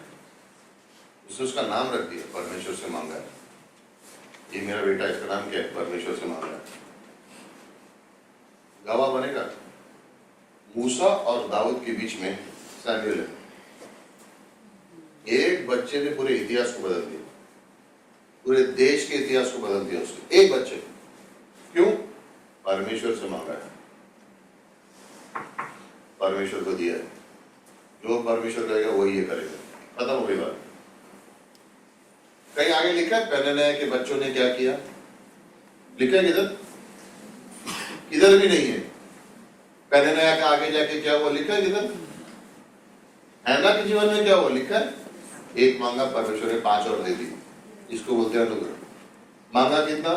उसने उसका नाम रख दिया, परमेश्वर से मांगा है। ये मेरा बेटा, इसका नाम क्या है? परमेश्वर से मांगा है। गवाह बनेगा। मूसा और दाऊद के बीच में सैमुएल है। एक बच्चे ने पूरे इतिहास को बदल दिया, पूरे देश के इतिहास को बदल दिया उसने, एक बच्चे। क्यों? परमेश्वर से मांगा है, परमेश्वर को दिया है। जो परमेश्वर करेगा वही ये करेगा, खत्म हो गई बात। कहीं आगे लिखा है पेनहयाह के बच्चों ने क्या किया? लिखा है किधर? इधर भी नहीं है। पेनहयाह का आगे जाके क्या हुआ लिखा है किधर? हन्ना के जीवन में क्या हुआ लिखा है? एक मांगा, परमेश्वर ने 5 और दे दी। इसको बोलते हैं अनुग्रह। मांगा कितना,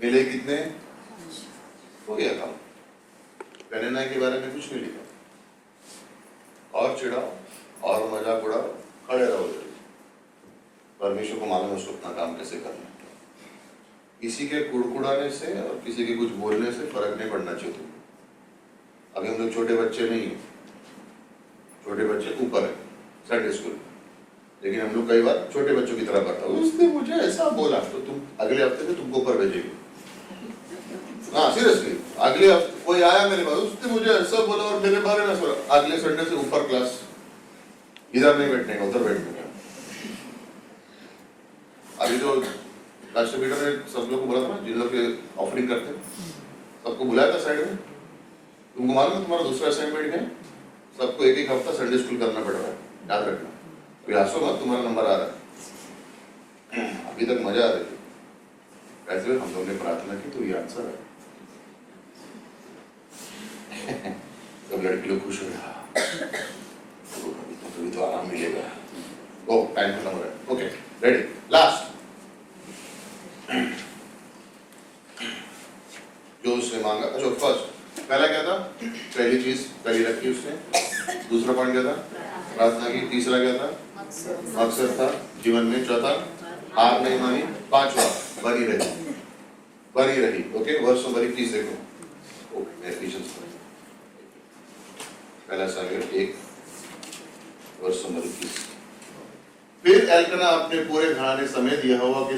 मिले कितने, हो गया काम। पेनहयाह के बारे में कुछ नहीं लिखा। और चिढ़ाओ और मजाक उड़ाओ, खड़े रहो। परमेश्वर को मालूम है उसको अपना काम कैसे करना है। किसी के कुड़कुड़ाने से और किसी के कुछ बोलने से फर्क नहीं पड़ना चाहिए तुमको। अभी हम लोग छोटे बच्चे नहीं हैं, छोटे बच्चे ऊपर है संडे स्कूल, लेकिन हम लोग कई बार छोटे बच्चों की तरह करता हूँ, उसने मुझे ऐसा बोला, तो तुम अगले हफ्ते से तुमको ऊपर भेजेंगे। हाँ सीरियसली, अगले हफ्ते कोई आया मेरे पास, उसने मुझे ऐसा बोला और मेरे बारे में बोला, अगले संडे से ऊपर क्लास, इधर नहीं बैठने का, उधर बैठने का। अभी जो राष्ट्र पीटर ने सब लोग को बोला था ना, जिन लोग के ऑफरिंग करते सबको बुलाया था साइड में। तुमको मालूम है तुम्हारा दूसरा असाइनमेंट है, सबको एक एक हफ्ता संडे स्कूल करना पड़ रहा है, याद रखना। तो हंसो मत, तुम्हारा नंबर आ रहा है। अभी तक मजा आ रही है। ऐसे हम लोगों ने प्रार्थना की तो ये आंसर है। तब लड़की लोग खुश हो गया, कभी तो आराम मिलेगा। ओ टाइम खत्म हो रहा है, ओके रेडी, लास्ट। जो उसने मांगा, अच्छा फर्स्ट पहला क्या था, पहली चीज पहली रखी उसने, दूसरा पॉइंट क्या था, प्रार्थना की, तीसरा क्या था, मकसद था जीवन में, चौथा हार नहीं मानी, पांचवा बनी रही। ओके वर्ष नंबर 21 देखो, एफिशिएंस पहला सामेल 1 वर्ष नंबर 21। फिर एल्कना अपने पूरे घराने समेत यहोवा के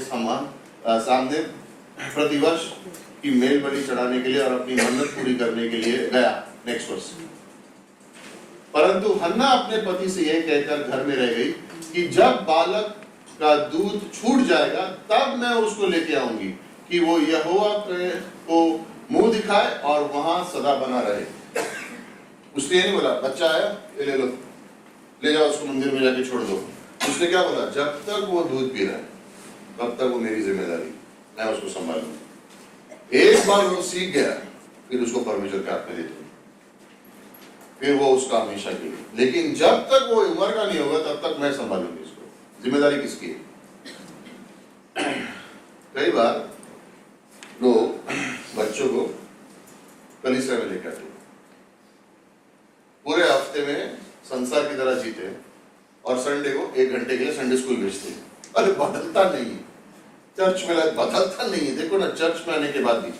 सामने प्रतिवर्ष की मेल बलि चढ़ाने के लिए और अपनी मन्नत पूरी करने के लिए गया। Next verse. परंतु हन्ना अपने पति से यह कहकर घर में रह गई कि जब बालक का दूध छूट जाएगा तब मैं उसको लेके आऊंगी कि वो यहोवा को मुंह दिखाए और वहां सदा बना रहे। उसने ये नहीं बोला बच्चा आया ये ले लो, ले जाओ उसको मंदिर में जाके छोड़ दो। उसने क्या बोला, जब तक वो दूध पी रहा है तब तक वो मेरी जिम्मेदारी, मैं उसको संभालूंगा। एक बार वो सीख गया फिर उसको परमेश्वर के हाथ में दे दूंगा, फिर वो उसका हमेशा के लिए। लेकिन जब तक वो उम्र का नहीं होगा तब तक मैं संभालूंगी उसको। जिम्मेदारी किसकी है? कई बार लोग बच्चों को कलीसिया में लेकर आते, पूरे हफ्ते में संसार की तरह जीते और संडे को 1 घंटे के लिए संडे स्कूल भेजते हैं। अरे बदलता नहीं है, चर्च में बदलता नहीं है। देखो ना, चर्च में आने के बाद भी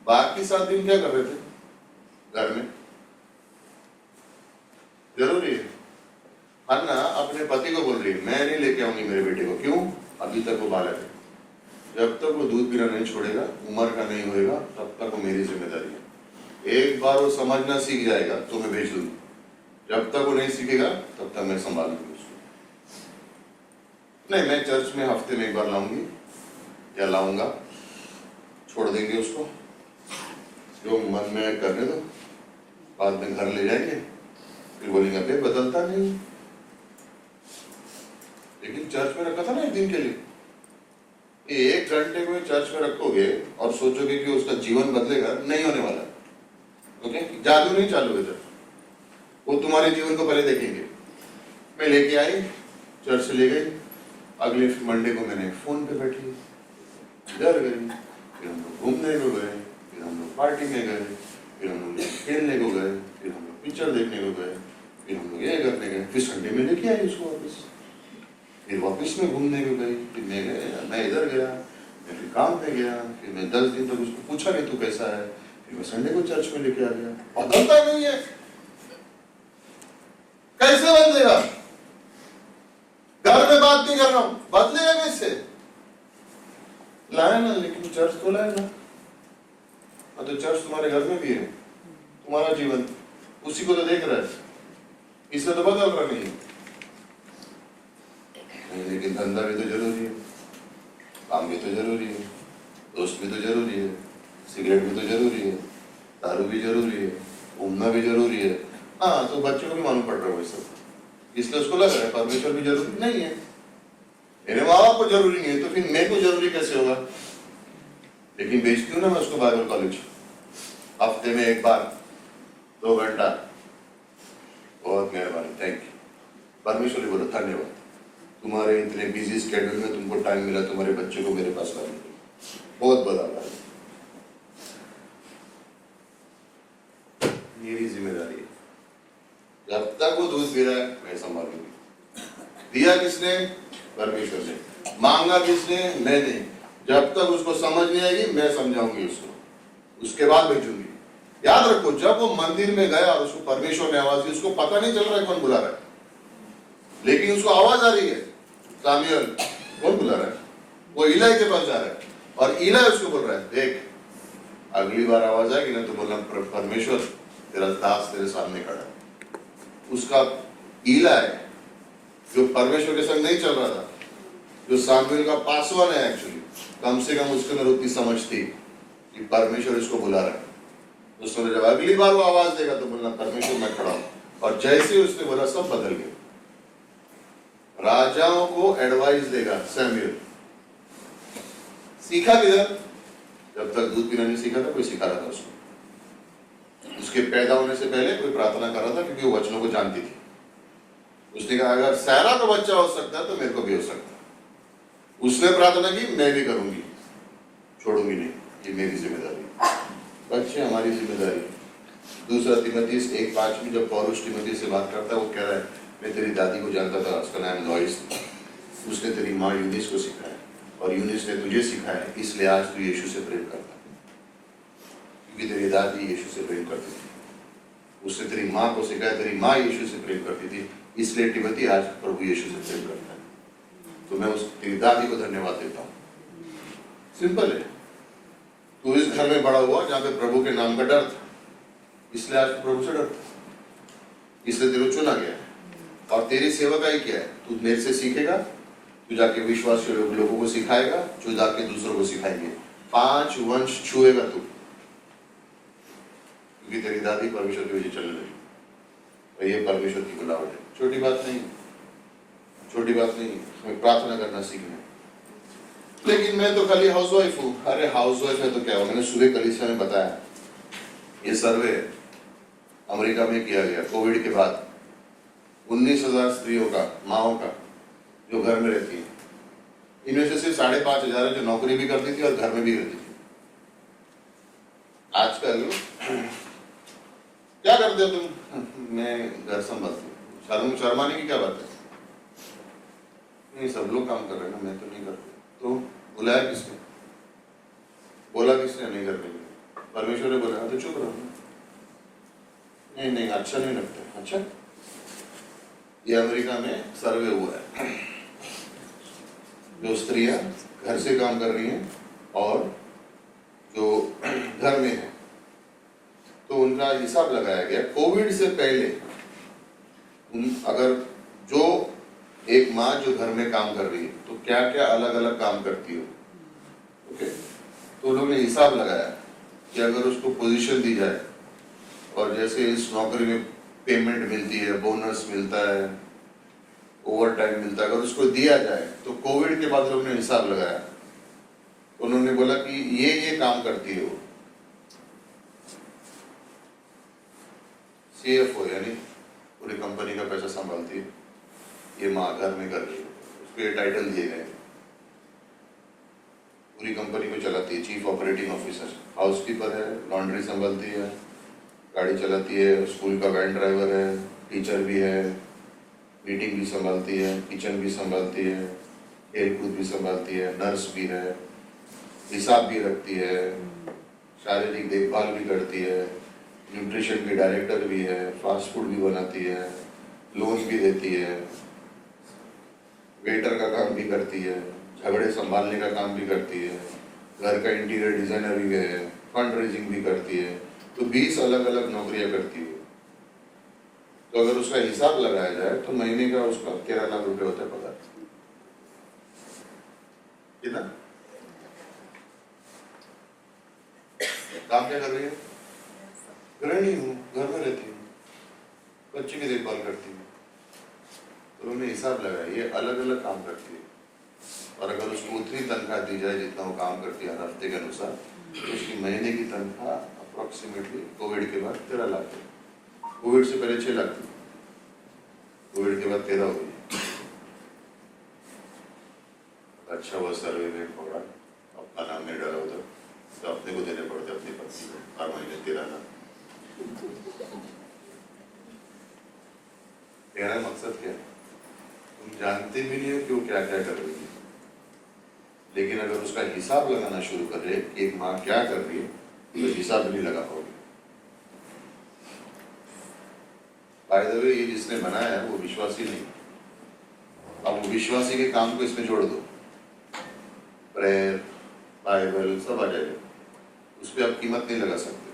बाकी 7 दिन क्या कर रहे थे घर में? जरूरी है। अन्ना अपने पति को बोल रही है मैं नहीं लेके आऊंगी मेरे बेटे को। क्यों? अभी तक वो बालक है, जब तक वो दूध पीना नहीं छोड़ेगा, उम्र का नहीं होएगा, तब तक वो मेरी जिम्मेदारी है। एक बार वो समझना सीख जाएगा तो मैं भेज दूंगी, जब तक वो नहीं सीखेगा तब तक मैं संभालूंगी उसको। नहीं, मैं चर्च में हफ्ते में 1 बार लाऊंगी या लाऊंगा, छोड़ देंगे उसको, जो मन में करने दो, बाद में घर ले जाएंगे, फिर बोलेंगे अबे बदलता नहीं। लेकिन चर्च में रखा था ना 1 दिन के लिए, 1 घंटे को चर्च में रखोगे और सोचोगे कि उसका जीवन बदलेगा, नहीं होने वाला। ओके, जादू नहीं चालू है। वो तुम्हारे जीवन को पहले देखेंगे। मैं लेके आई, चर्च से ले गई, अगले मंडे को मैंने फोन पे बैठी, डर गई, फिर हम लोग घूमने को गए, फिर हम लोग पार्टी में गए, फिर हम लोग खेलने को गए, फिर हम लोग पिक्चर देखने को गए, फिर हम लोग ये करने गए, फिर संडे में लेके आई उसको वापस, फिर वापस में घूमने को गई, फिर मैं इधर गया, मैं फिर काम पे गया, फिर मैं 10 दिन तक उसको पूछा कि तू कैसा है, फिर मैं संडे को चर्च में लेके आ गया। बदलता नहीं है, कैसे बदलेगा? घर में बात नहीं कर रहा हूं, बदलेगा कैसे? लाया ना, लेकिन चर्च तो लाया ना। तो चर्च तुम्हारे घर में भी है, तुम्हारा जीवन उसी को तो देख रहा है, इससे तो बदल रहा नहीं। लेकिन धंधा भी तो जरूरी है, काम भी तो जरूरी है, दोस्त भी तो जरूरी है, सिगरेट भी तो जरूरी है, दारू भी जरूरी है, घूमना भी जरूरी है। हाँ, तो बच्चों को भी मालूम पड़ रहा है वो सब, इसलिए उसको लग रहा है परमेश्वर भी जरूरी नहीं है। मेरे माँ बाप को जरूरी नहीं है तो फिर मेरे को जरूरी कैसे होगा? लेकिन भेजती हूँ ना मैं उसको बाइबल कॉलेज, हफ्ते में 1 बार 2 घंटा। बहुत मेहरबानी, थैंक यू। परमेश्वर बोलो धन्यवाद, तुम्हारे इतने बिजी स्केड्यूल में तुमको टाइम मिला तुम्हारे बच्चे को मेरे पास लाने के लिए, बहुत बड़ा बात है। मेरी जिम्मेदारी है, जब तक वो दूध पी रहा है मैं संभालूंगी। दिया किसने? परमेश्वर ने। मांगा किसने? मैंने। जब तक उसको समझ नहीं आएगी मैं समझाऊंगी उसको, उसके बाद भेजूंगी। याद रखो, जब वो मंदिर में गया और उसको परमेश्वर ने आवाज दी, उसको पता नहीं चल रहा है कौन बुला रहा है, लेकिन उसको आवाज आ रही है सामुएल कौन बुला रहा है। वो इलाई के पास जा रहा है और इलाई उसको बोल रहा है देख अगली बार आवाज आएगी ना तो बोलना परमेश्वर तेरा दास तेरे सामने खड़ा है। उसका इलाई जो परमेश्वर के संग नहीं चल रहा था, जो सामुएल का पासवान है एक्चुअली, कम से कम उसके अंदर उतनी समझ थी कि परमेश्वर इसको बुला रहा है। उसने जब अगली बार वो आवाज देगा तो बोलना परमेश्वर मैं खड़ा हूं। और जैसे उसने बोला सब बदल गए। राजाओं को एडवाइस देगा सैमुएल। सीखा किधर? जब तक दूध पीना नहीं सीखा था, कोई सिखा रहा था उसको। उसके पैदा होने से पहले कोई प्रार्थना कर रहा था क्योंकि वो वचनों को जानती थी। उसने कहा अगर सारा का बच्चा हो सकता है तो मेरे को भी हो सकता है। उसने प्रार्थना की, मैं भी करूंगी, छोड़ूंगी नहीं, ये मेरी जिम्मेदारी, बच्चे हमारी जिम्मेदारी। दूसरा तिमोथी 1:5 में जब पौलुस तिमोथी से बात करता है वो कह रहा है मैं तेरी दादी को जानता था, उसका नाम लॉइस था, उसने तेरी माँ यूनिस को सिखाया और यूनिस ने तुझे सिखाया, इसलिए आज तू यीशु से प्रेम करता है, क्योंकि तेरी दादी यीशु से प्रेम करती थी। उसने तेरी माँ को सिखाया, तेरी माँ यीशु से प्रेम करती थी, इसलिए तिमोथी आज प्रभु यीशु से प्रेम करता है। तो मैं उस तेरी दादी को धन्यवाद देता हूँ। सिंपल है। तू इस घर में बड़ा हुआ जहाँ पे प्रभु के नाम का डर था, इसलिए आज प्रभु से डरता, इसलिए तेरे को चुना गया है। और तेरी सेवकाई क्या है? तू मेरे से सीखेगा, तू जाके विश्वासी लोगों को सिखाएगा, जो जाके दूसरों को सिखाएंगे। 5 वंश छुएगा तू, क्योंकि तेरी दादी परमेश्वर की वजह चलने लगी। और ये परमेश्वर की बुलावट है, छोटी बात नहीं, छोटी बात नहीं। हमें प्रार्थना करना सीखना है। लेकिन मैं तो खाली हाउसवाइफ हूँ। अरे हाउसवाइफ है तो क्या हो? मैंने सुबह कलीसिया में बताया, ये सर्वे अमेरिका में किया गया कोविड के बाद 19,000 स्त्रियों का, माओं का, जो घर में रहती है। इनमें से सिर्फ 5,500 जो नौकरी भी करती थी और घर में भी रहती थी। आजकल क्या करते हो तुम? मैं घर संभालती हूँ। शर्माने की क्या बात है? नहीं, सब लोग काम कर रहे हैं ना, मैं तो नहीं करती। तो बुलाया किसने? बोला किसने नहीं करने के लिए? परमेश्वर ने बोला तो चुप रहो। नहीं नहीं, अच्छा नहीं लगता। अच्छा, ये अमेरिका में सर्वे हुआ है, जो स्त्रियां घर से काम कर रही हैं और जो घर में है, तो उनका हिसाब लगाया गया कोविड से पहले। अगर जो एक माँ जो घर में काम कर रही है तो क्या क्या अलग अलग काम करती हो, ओके? तो उन लोगों ने हिसाब लगाया कि अगर उसको पोजीशन दी जाए और जैसे इस नौकरी में पेमेंट मिलती है, बोनस मिलता है, ओवर टाइम मिलता है, अगर उसको दिया जाए तो कोविड के बाद लोगों ने हिसाब लगाया, उन्होंने बोला कि ये काम करती है वो। CFO यानी पूरी कंपनी का पैसा संभालती है, ये माँ घर में कर रही है, उसको ये टाइटल दिए गए। पूरी कंपनी को चलाती है, चीफ ऑपरेटिंग ऑफिसर, हाउसकीपर है, लॉन्ड्री संभालती है, गाड़ी चलाती है, स्कूल का वैन ड्राइवर है, टीचर भी है, मीटिंग भी संभालती है, किचन भी संभालती है, खेल कूद भी संभालती है, नर्स भी है, हिसाब भी रखती है, शारीरिक देखभाल भी करती है, न्यूट्रिशन की डायरेक्टर भी है, फास्ट फूड भी बनाती है, लोन भी देती है, वेटर का काम भी करती है, झगड़े संभालने का काम भी करती है, घर का इंटीरियर डिजाइनर भी है, फंड रेजिंग भी करती है। तो 20 अलग अलग नौकरियां करती है। तो अगर उसका हिसाब लगाया जाए तो महीने का उसका 13 लाख रुपए होता है पगार। कितना काम क्या कर रही है? गृहिणी हूँ, घर में रहती हूँ, बच्चे की देखभाल करती हूँ। तो उन्होंने हिसाब लगाया, ये अलग अलग काम करती है। और अगर उसको उतनी तनख्वाह दी जाए जितना वो काम करती है हर हफ्ते के अनुसार, तो उसकी महीने की तनख्वाह अप्रोक्सीमेटली कोविड के बाद 13 लाख है। कोविड से पहले 6 लाख थी, कोविड के बाद 13 हो गई। अच्छा हुआ सर्वे में पकड़ा, अपना नाम नहीं डाला उधर, तो अपने को देने पड़ते अपनी पत्नी को हर महीने 13 लाख। मेरा मकसद क्या है? तुम जानते भी नहीं हो कि वो क्या क्या कर रही है, लेकिन अगर उसका हिसाब लगाना शुरू कर रहे कि एक माँ क्या कर रही है, तो हिसाब नहीं लगा पाओगे। बाय द वे, ये जिसने बनाया है वो विश्वासी नहीं। अब वो विश्वासी के काम को इसमें जोड़ दो, प्रेयर, बाइबल सब आ जाएगा, उस पर आप कीमत नहीं लगा सकते।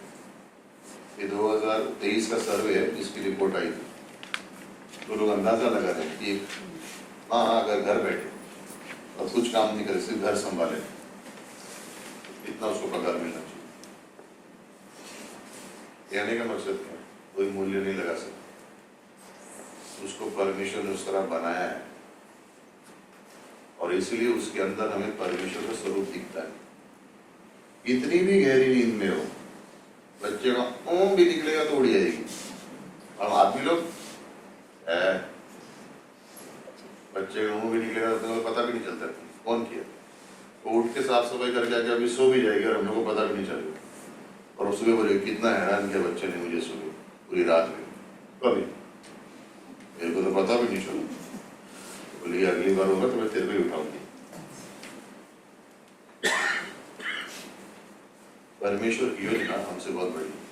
ये 2023 का सर्वे है जिसकी रिपोर्ट आई थी, तो लोग अंदाजा लगा रहे हैं कि हाँ, अगर घर बैठे और कुछ काम नहीं करे, सिर्फ घर संभाले, इतना उसको पगार मिलना चाहिए। कहने का मकसद क्या है? कोई मूल्य नहीं लगा सकता। उसको परमेश्वर ने उस तरह बनाया है और इसलिए उसके अंदर हमें परमेश्वर का स्वरूप दिखता है। इतनी भी गहरी नींद में हो, बच्चे बच्चे का ऊँ भी निकलेगा तो उड़ जाएगी। हम आदमी लोग बच्चे का मुंह भी निकलेगा तो तुम्हें पता भी नहीं चलता कौन किया। वो उठ के साफ सफाई करके आके अभी सो भी जाएगी और हम लोग को पता भी नहीं चलेगा। और सुबह बोले कितना हैरान किया बच्चे ने मुझे सुबह पूरी रात में, कभी मेरे को तो पता भी नहीं चला। बोली अगली बार होगा तो मैं तेरे को ही उठाऊंगी। परमेश्वर की योजना हमसे बहुत बड़ी है।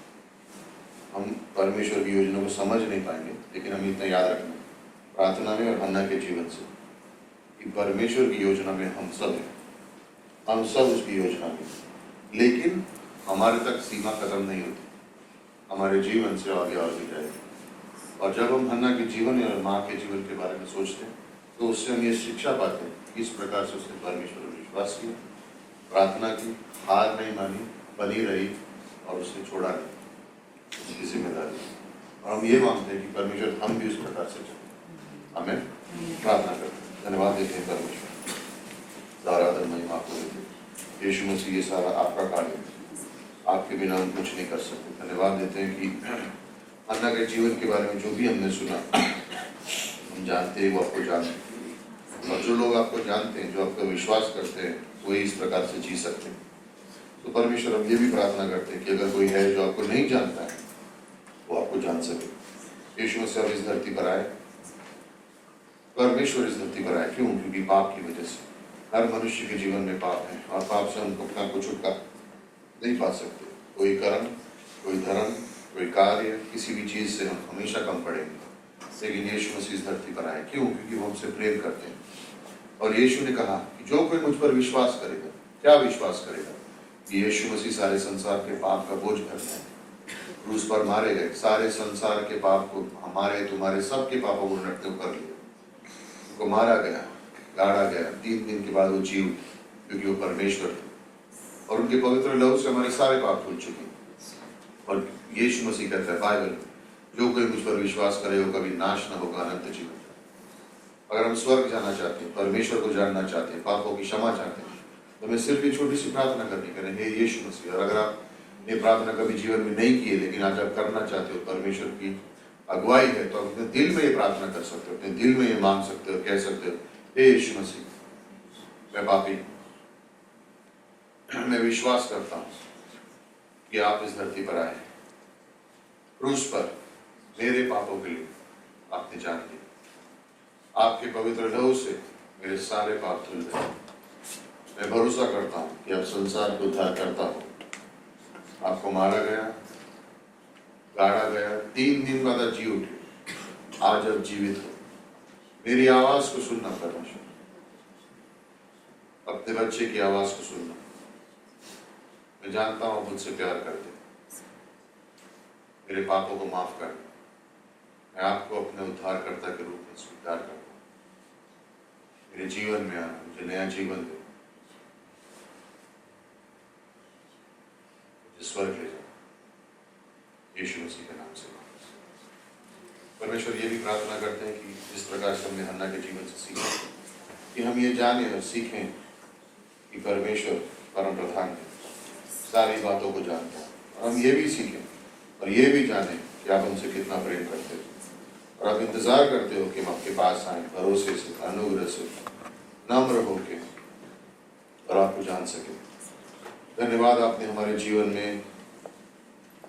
हम परमेश्वर की योजना को समझ नहीं पाएंगे, लेकिन हम इतना याद रखना प्रार्थना में और हन्ना के जीवन से कि परमेश्वर की योजना में हम सब हैं, हम सब उसकी योजना में। लेकिन हमारे तक सीमा खत्म नहीं होती, हमारे जीवन से आगे और भी जाएगी। और जब हम हन्ना के जीवन और माँ के जीवन के बारे में सोचते हैं तो उससे हम ये शिक्षा पाते हैं किस प्रकार से उसने परमेश्वर पर विश्वास किया, प्रार्थना की, हार नहीं मानी, बनी रही और उसने छोड़ा नहीं उसकी जिम्मेदारी। और हम ये मानते हैं कि परमेश्वर हम भी उस प्रकार से चले। हमें प्रार्थना करते हैं, धन्यवाद देते हैं परमेश्वर, सारा आदर महिमा आपको देते हैं। यीशु मसीह ये सारा आपका कार्य है, आपके बिना हम कुछ नहीं कर सकते। धन्यवाद देते हैं कि हन्ना के जीवन के बारे में जो भी हमने सुना हम जानते हैं वो आपको जानते हैं, और जो लोग आपको जानते हैं, जो आपका विश्वास करते हैं, वो इस प्रकार से जी सकते हैं। तो परमेश्वर हम ये भी प्रार्थना करते हैं कि अगर कोई है जो आपको नहीं जानता है वो आपको जान सके। यीशु मसीह अब इस धरती पर आए, परमेश्वर इस धरती पर आए, क्यों? क्योंकि पाप की वजह से हर मनुष्य के जीवन में पाप है और पाप से हम अपना को छुटकारा नहीं पा सकते। कोई कर्म, कोई धर्म, कोई कार्य, किसी भी चीज से हम हमेशा कम पड़ेंगे। लेकिन यीशु मसीह इस धरती पर आए, क्यों? क्योंकि वो हमसे प्रेम करते हैं। और यीशु ने कहा कि जो कोई मुझ पर विश्वास करेगा, क्या विश्वास करेगा? कि यीशु मसीह सारे संसार के पाप का बोझ भरने हैं, क्रूस पर मारे गए, सारे संसार के पाप को, हमारे तुम्हारे सबके पापों को नटते कर लिया, उनको मारा गया, गाड़ा गया, 3 दिन के बाद वो जी उठे, क्योंकि वो परमेश्वर थे और उनके पवित्र लहू से हमारे सारे पाप धुल चुके। और यीशु मसीह कहता है बाइबल, जो कोई मुझ पर विश्वास करे वो कभी नाश न होगा, अनंत जीवन। अगर हम स्वर्ग जाना चाहते हैं, परमेश्वर को जानना चाहते हैं, पापों की क्षमा चाहते हैं, तो हमें सिर्फ एक छोटी सी प्रार्थना करनी करें, हे यीशु मसीह। और अगर आप ये प्रार्थना कभी जीवन में नहीं की है लेकिन आज आप करना चाहते हो, परमेश्वर की अगुवाई है, तो आप अपने दिल में ये प्रार्थना कर सकते हो, अपने दिल में ये मांग सकते हो, कह सकते हो, हे यीशु मसीह, मैं पापी, मैं विश्वास करता हूँ कि आप इस धरती पर आए, क्रूस पर मेरे पापों के लिए आपने जान दी, आपके पवित्र लहू से मेरे सारे पाप धुल गए। मैं भरोसा करता हूँ कि आप संसार को उद्धार करता हो, आपको मारा गया, गाड़ा गया, 3 दिन बाद आप जी उठे, आज आप जीवित हो। मेरी आवाज को सुनना परमेश्वर, अपने बच्चे की आवाज को सुनना। मैं जानता हूँ मुझसे प्यार करते, मेरे पापों को माफ कर, मैं आपको अपने उद्धारकर्ता के रूप में स्वीकार करता हूँ। मेरे जीवन में आना, मुझे नया जीवन दे, मुझे स्वर्ग ले जाओ, यीशु मसीह के नाम से। परमेश्वर ये भी प्रार्थना करते हैं कि जिस प्रकार से हमने हन्ना के जीवन से सीखा कि हम ये जाने और सीखें कि परमेश्वर परम प्रधान है, सारी बातों को जानता है। और हम ये भी सीखें और ये भी जानें कि आप हमसे कितना प्रेम करते हो और आप इंतजार करते हो कि हम आपके पास आए, भरोसे से, अनुग्रह से, नम्र होके और आपको जान सके। धन्यवाद, आपने हमारे जीवन में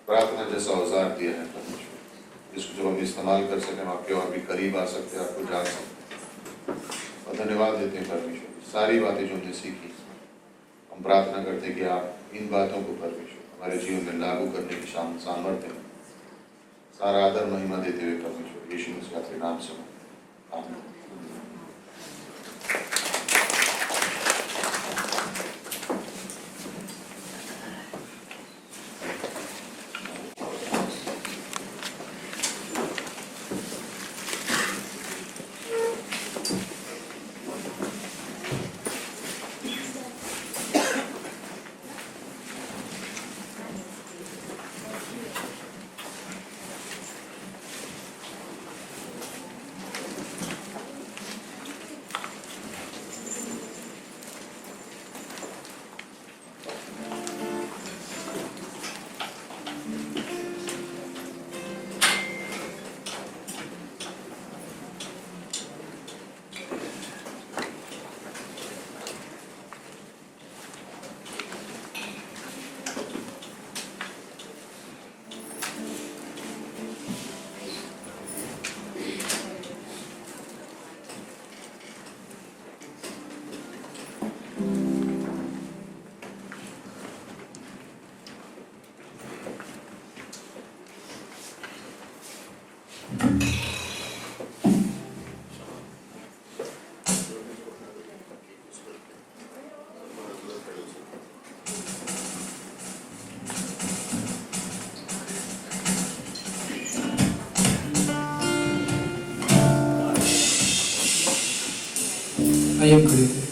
प्रार्थना जैसा औजार दिया है परमेश्वर, जिसको जब हम इस्तेमाल कर सकें, हम आपके और भी करीब आ सकते हैं, आपको जान सकते हैं। और धन्यवाद देते हैं परमेश्वर, सारी बातें जो हमने सीखी, हम प्रार्थना करते हैं कि आप इन बातों को परमेश्वर हमारे जीवन में लागू करने की सामर्थ्य है। सारा आदर महिमा देते हुए परमेश्वर यीशु मसीह के नाम से आमीन। संयम करीत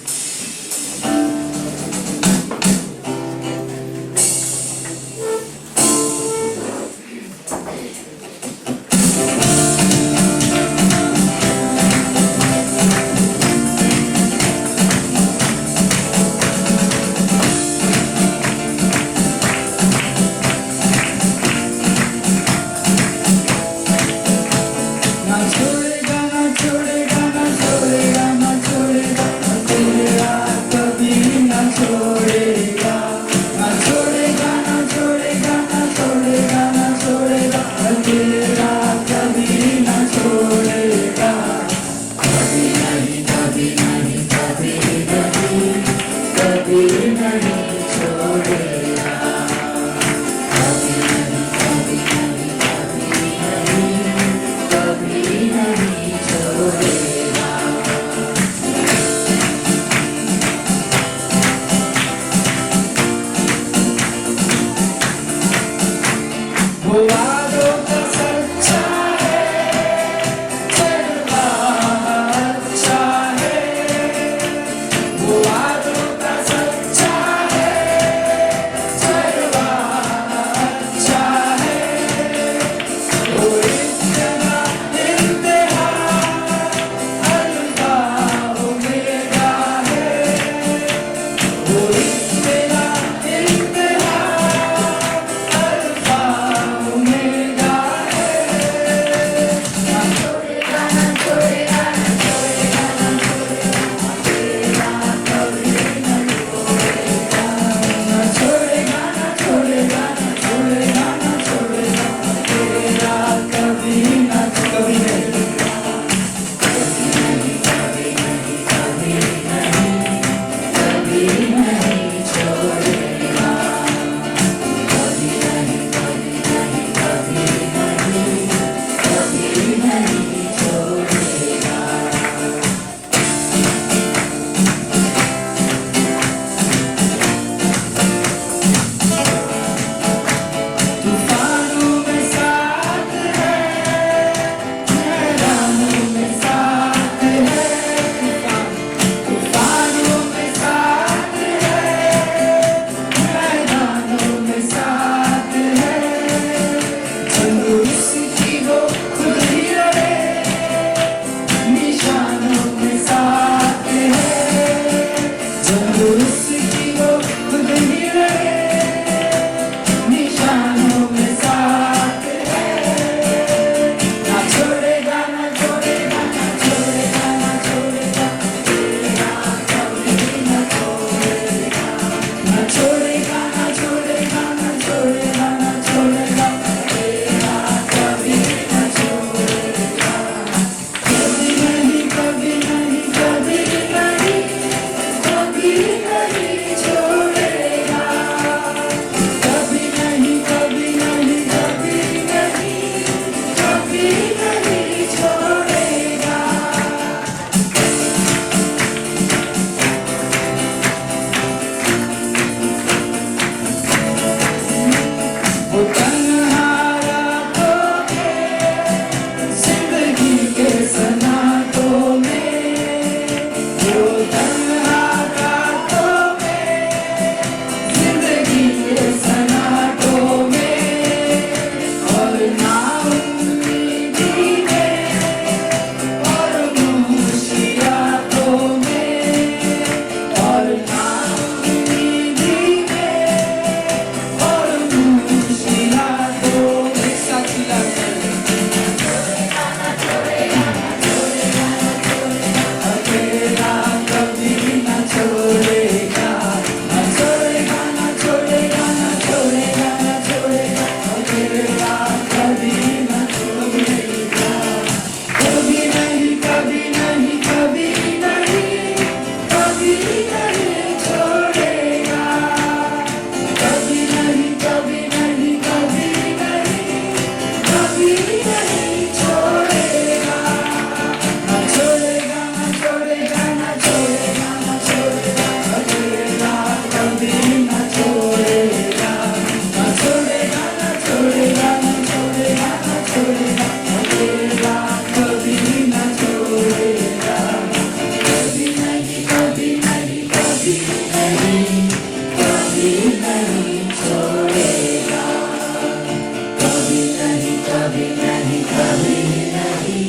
कभी नहीं, कभी नहीं,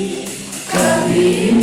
कभी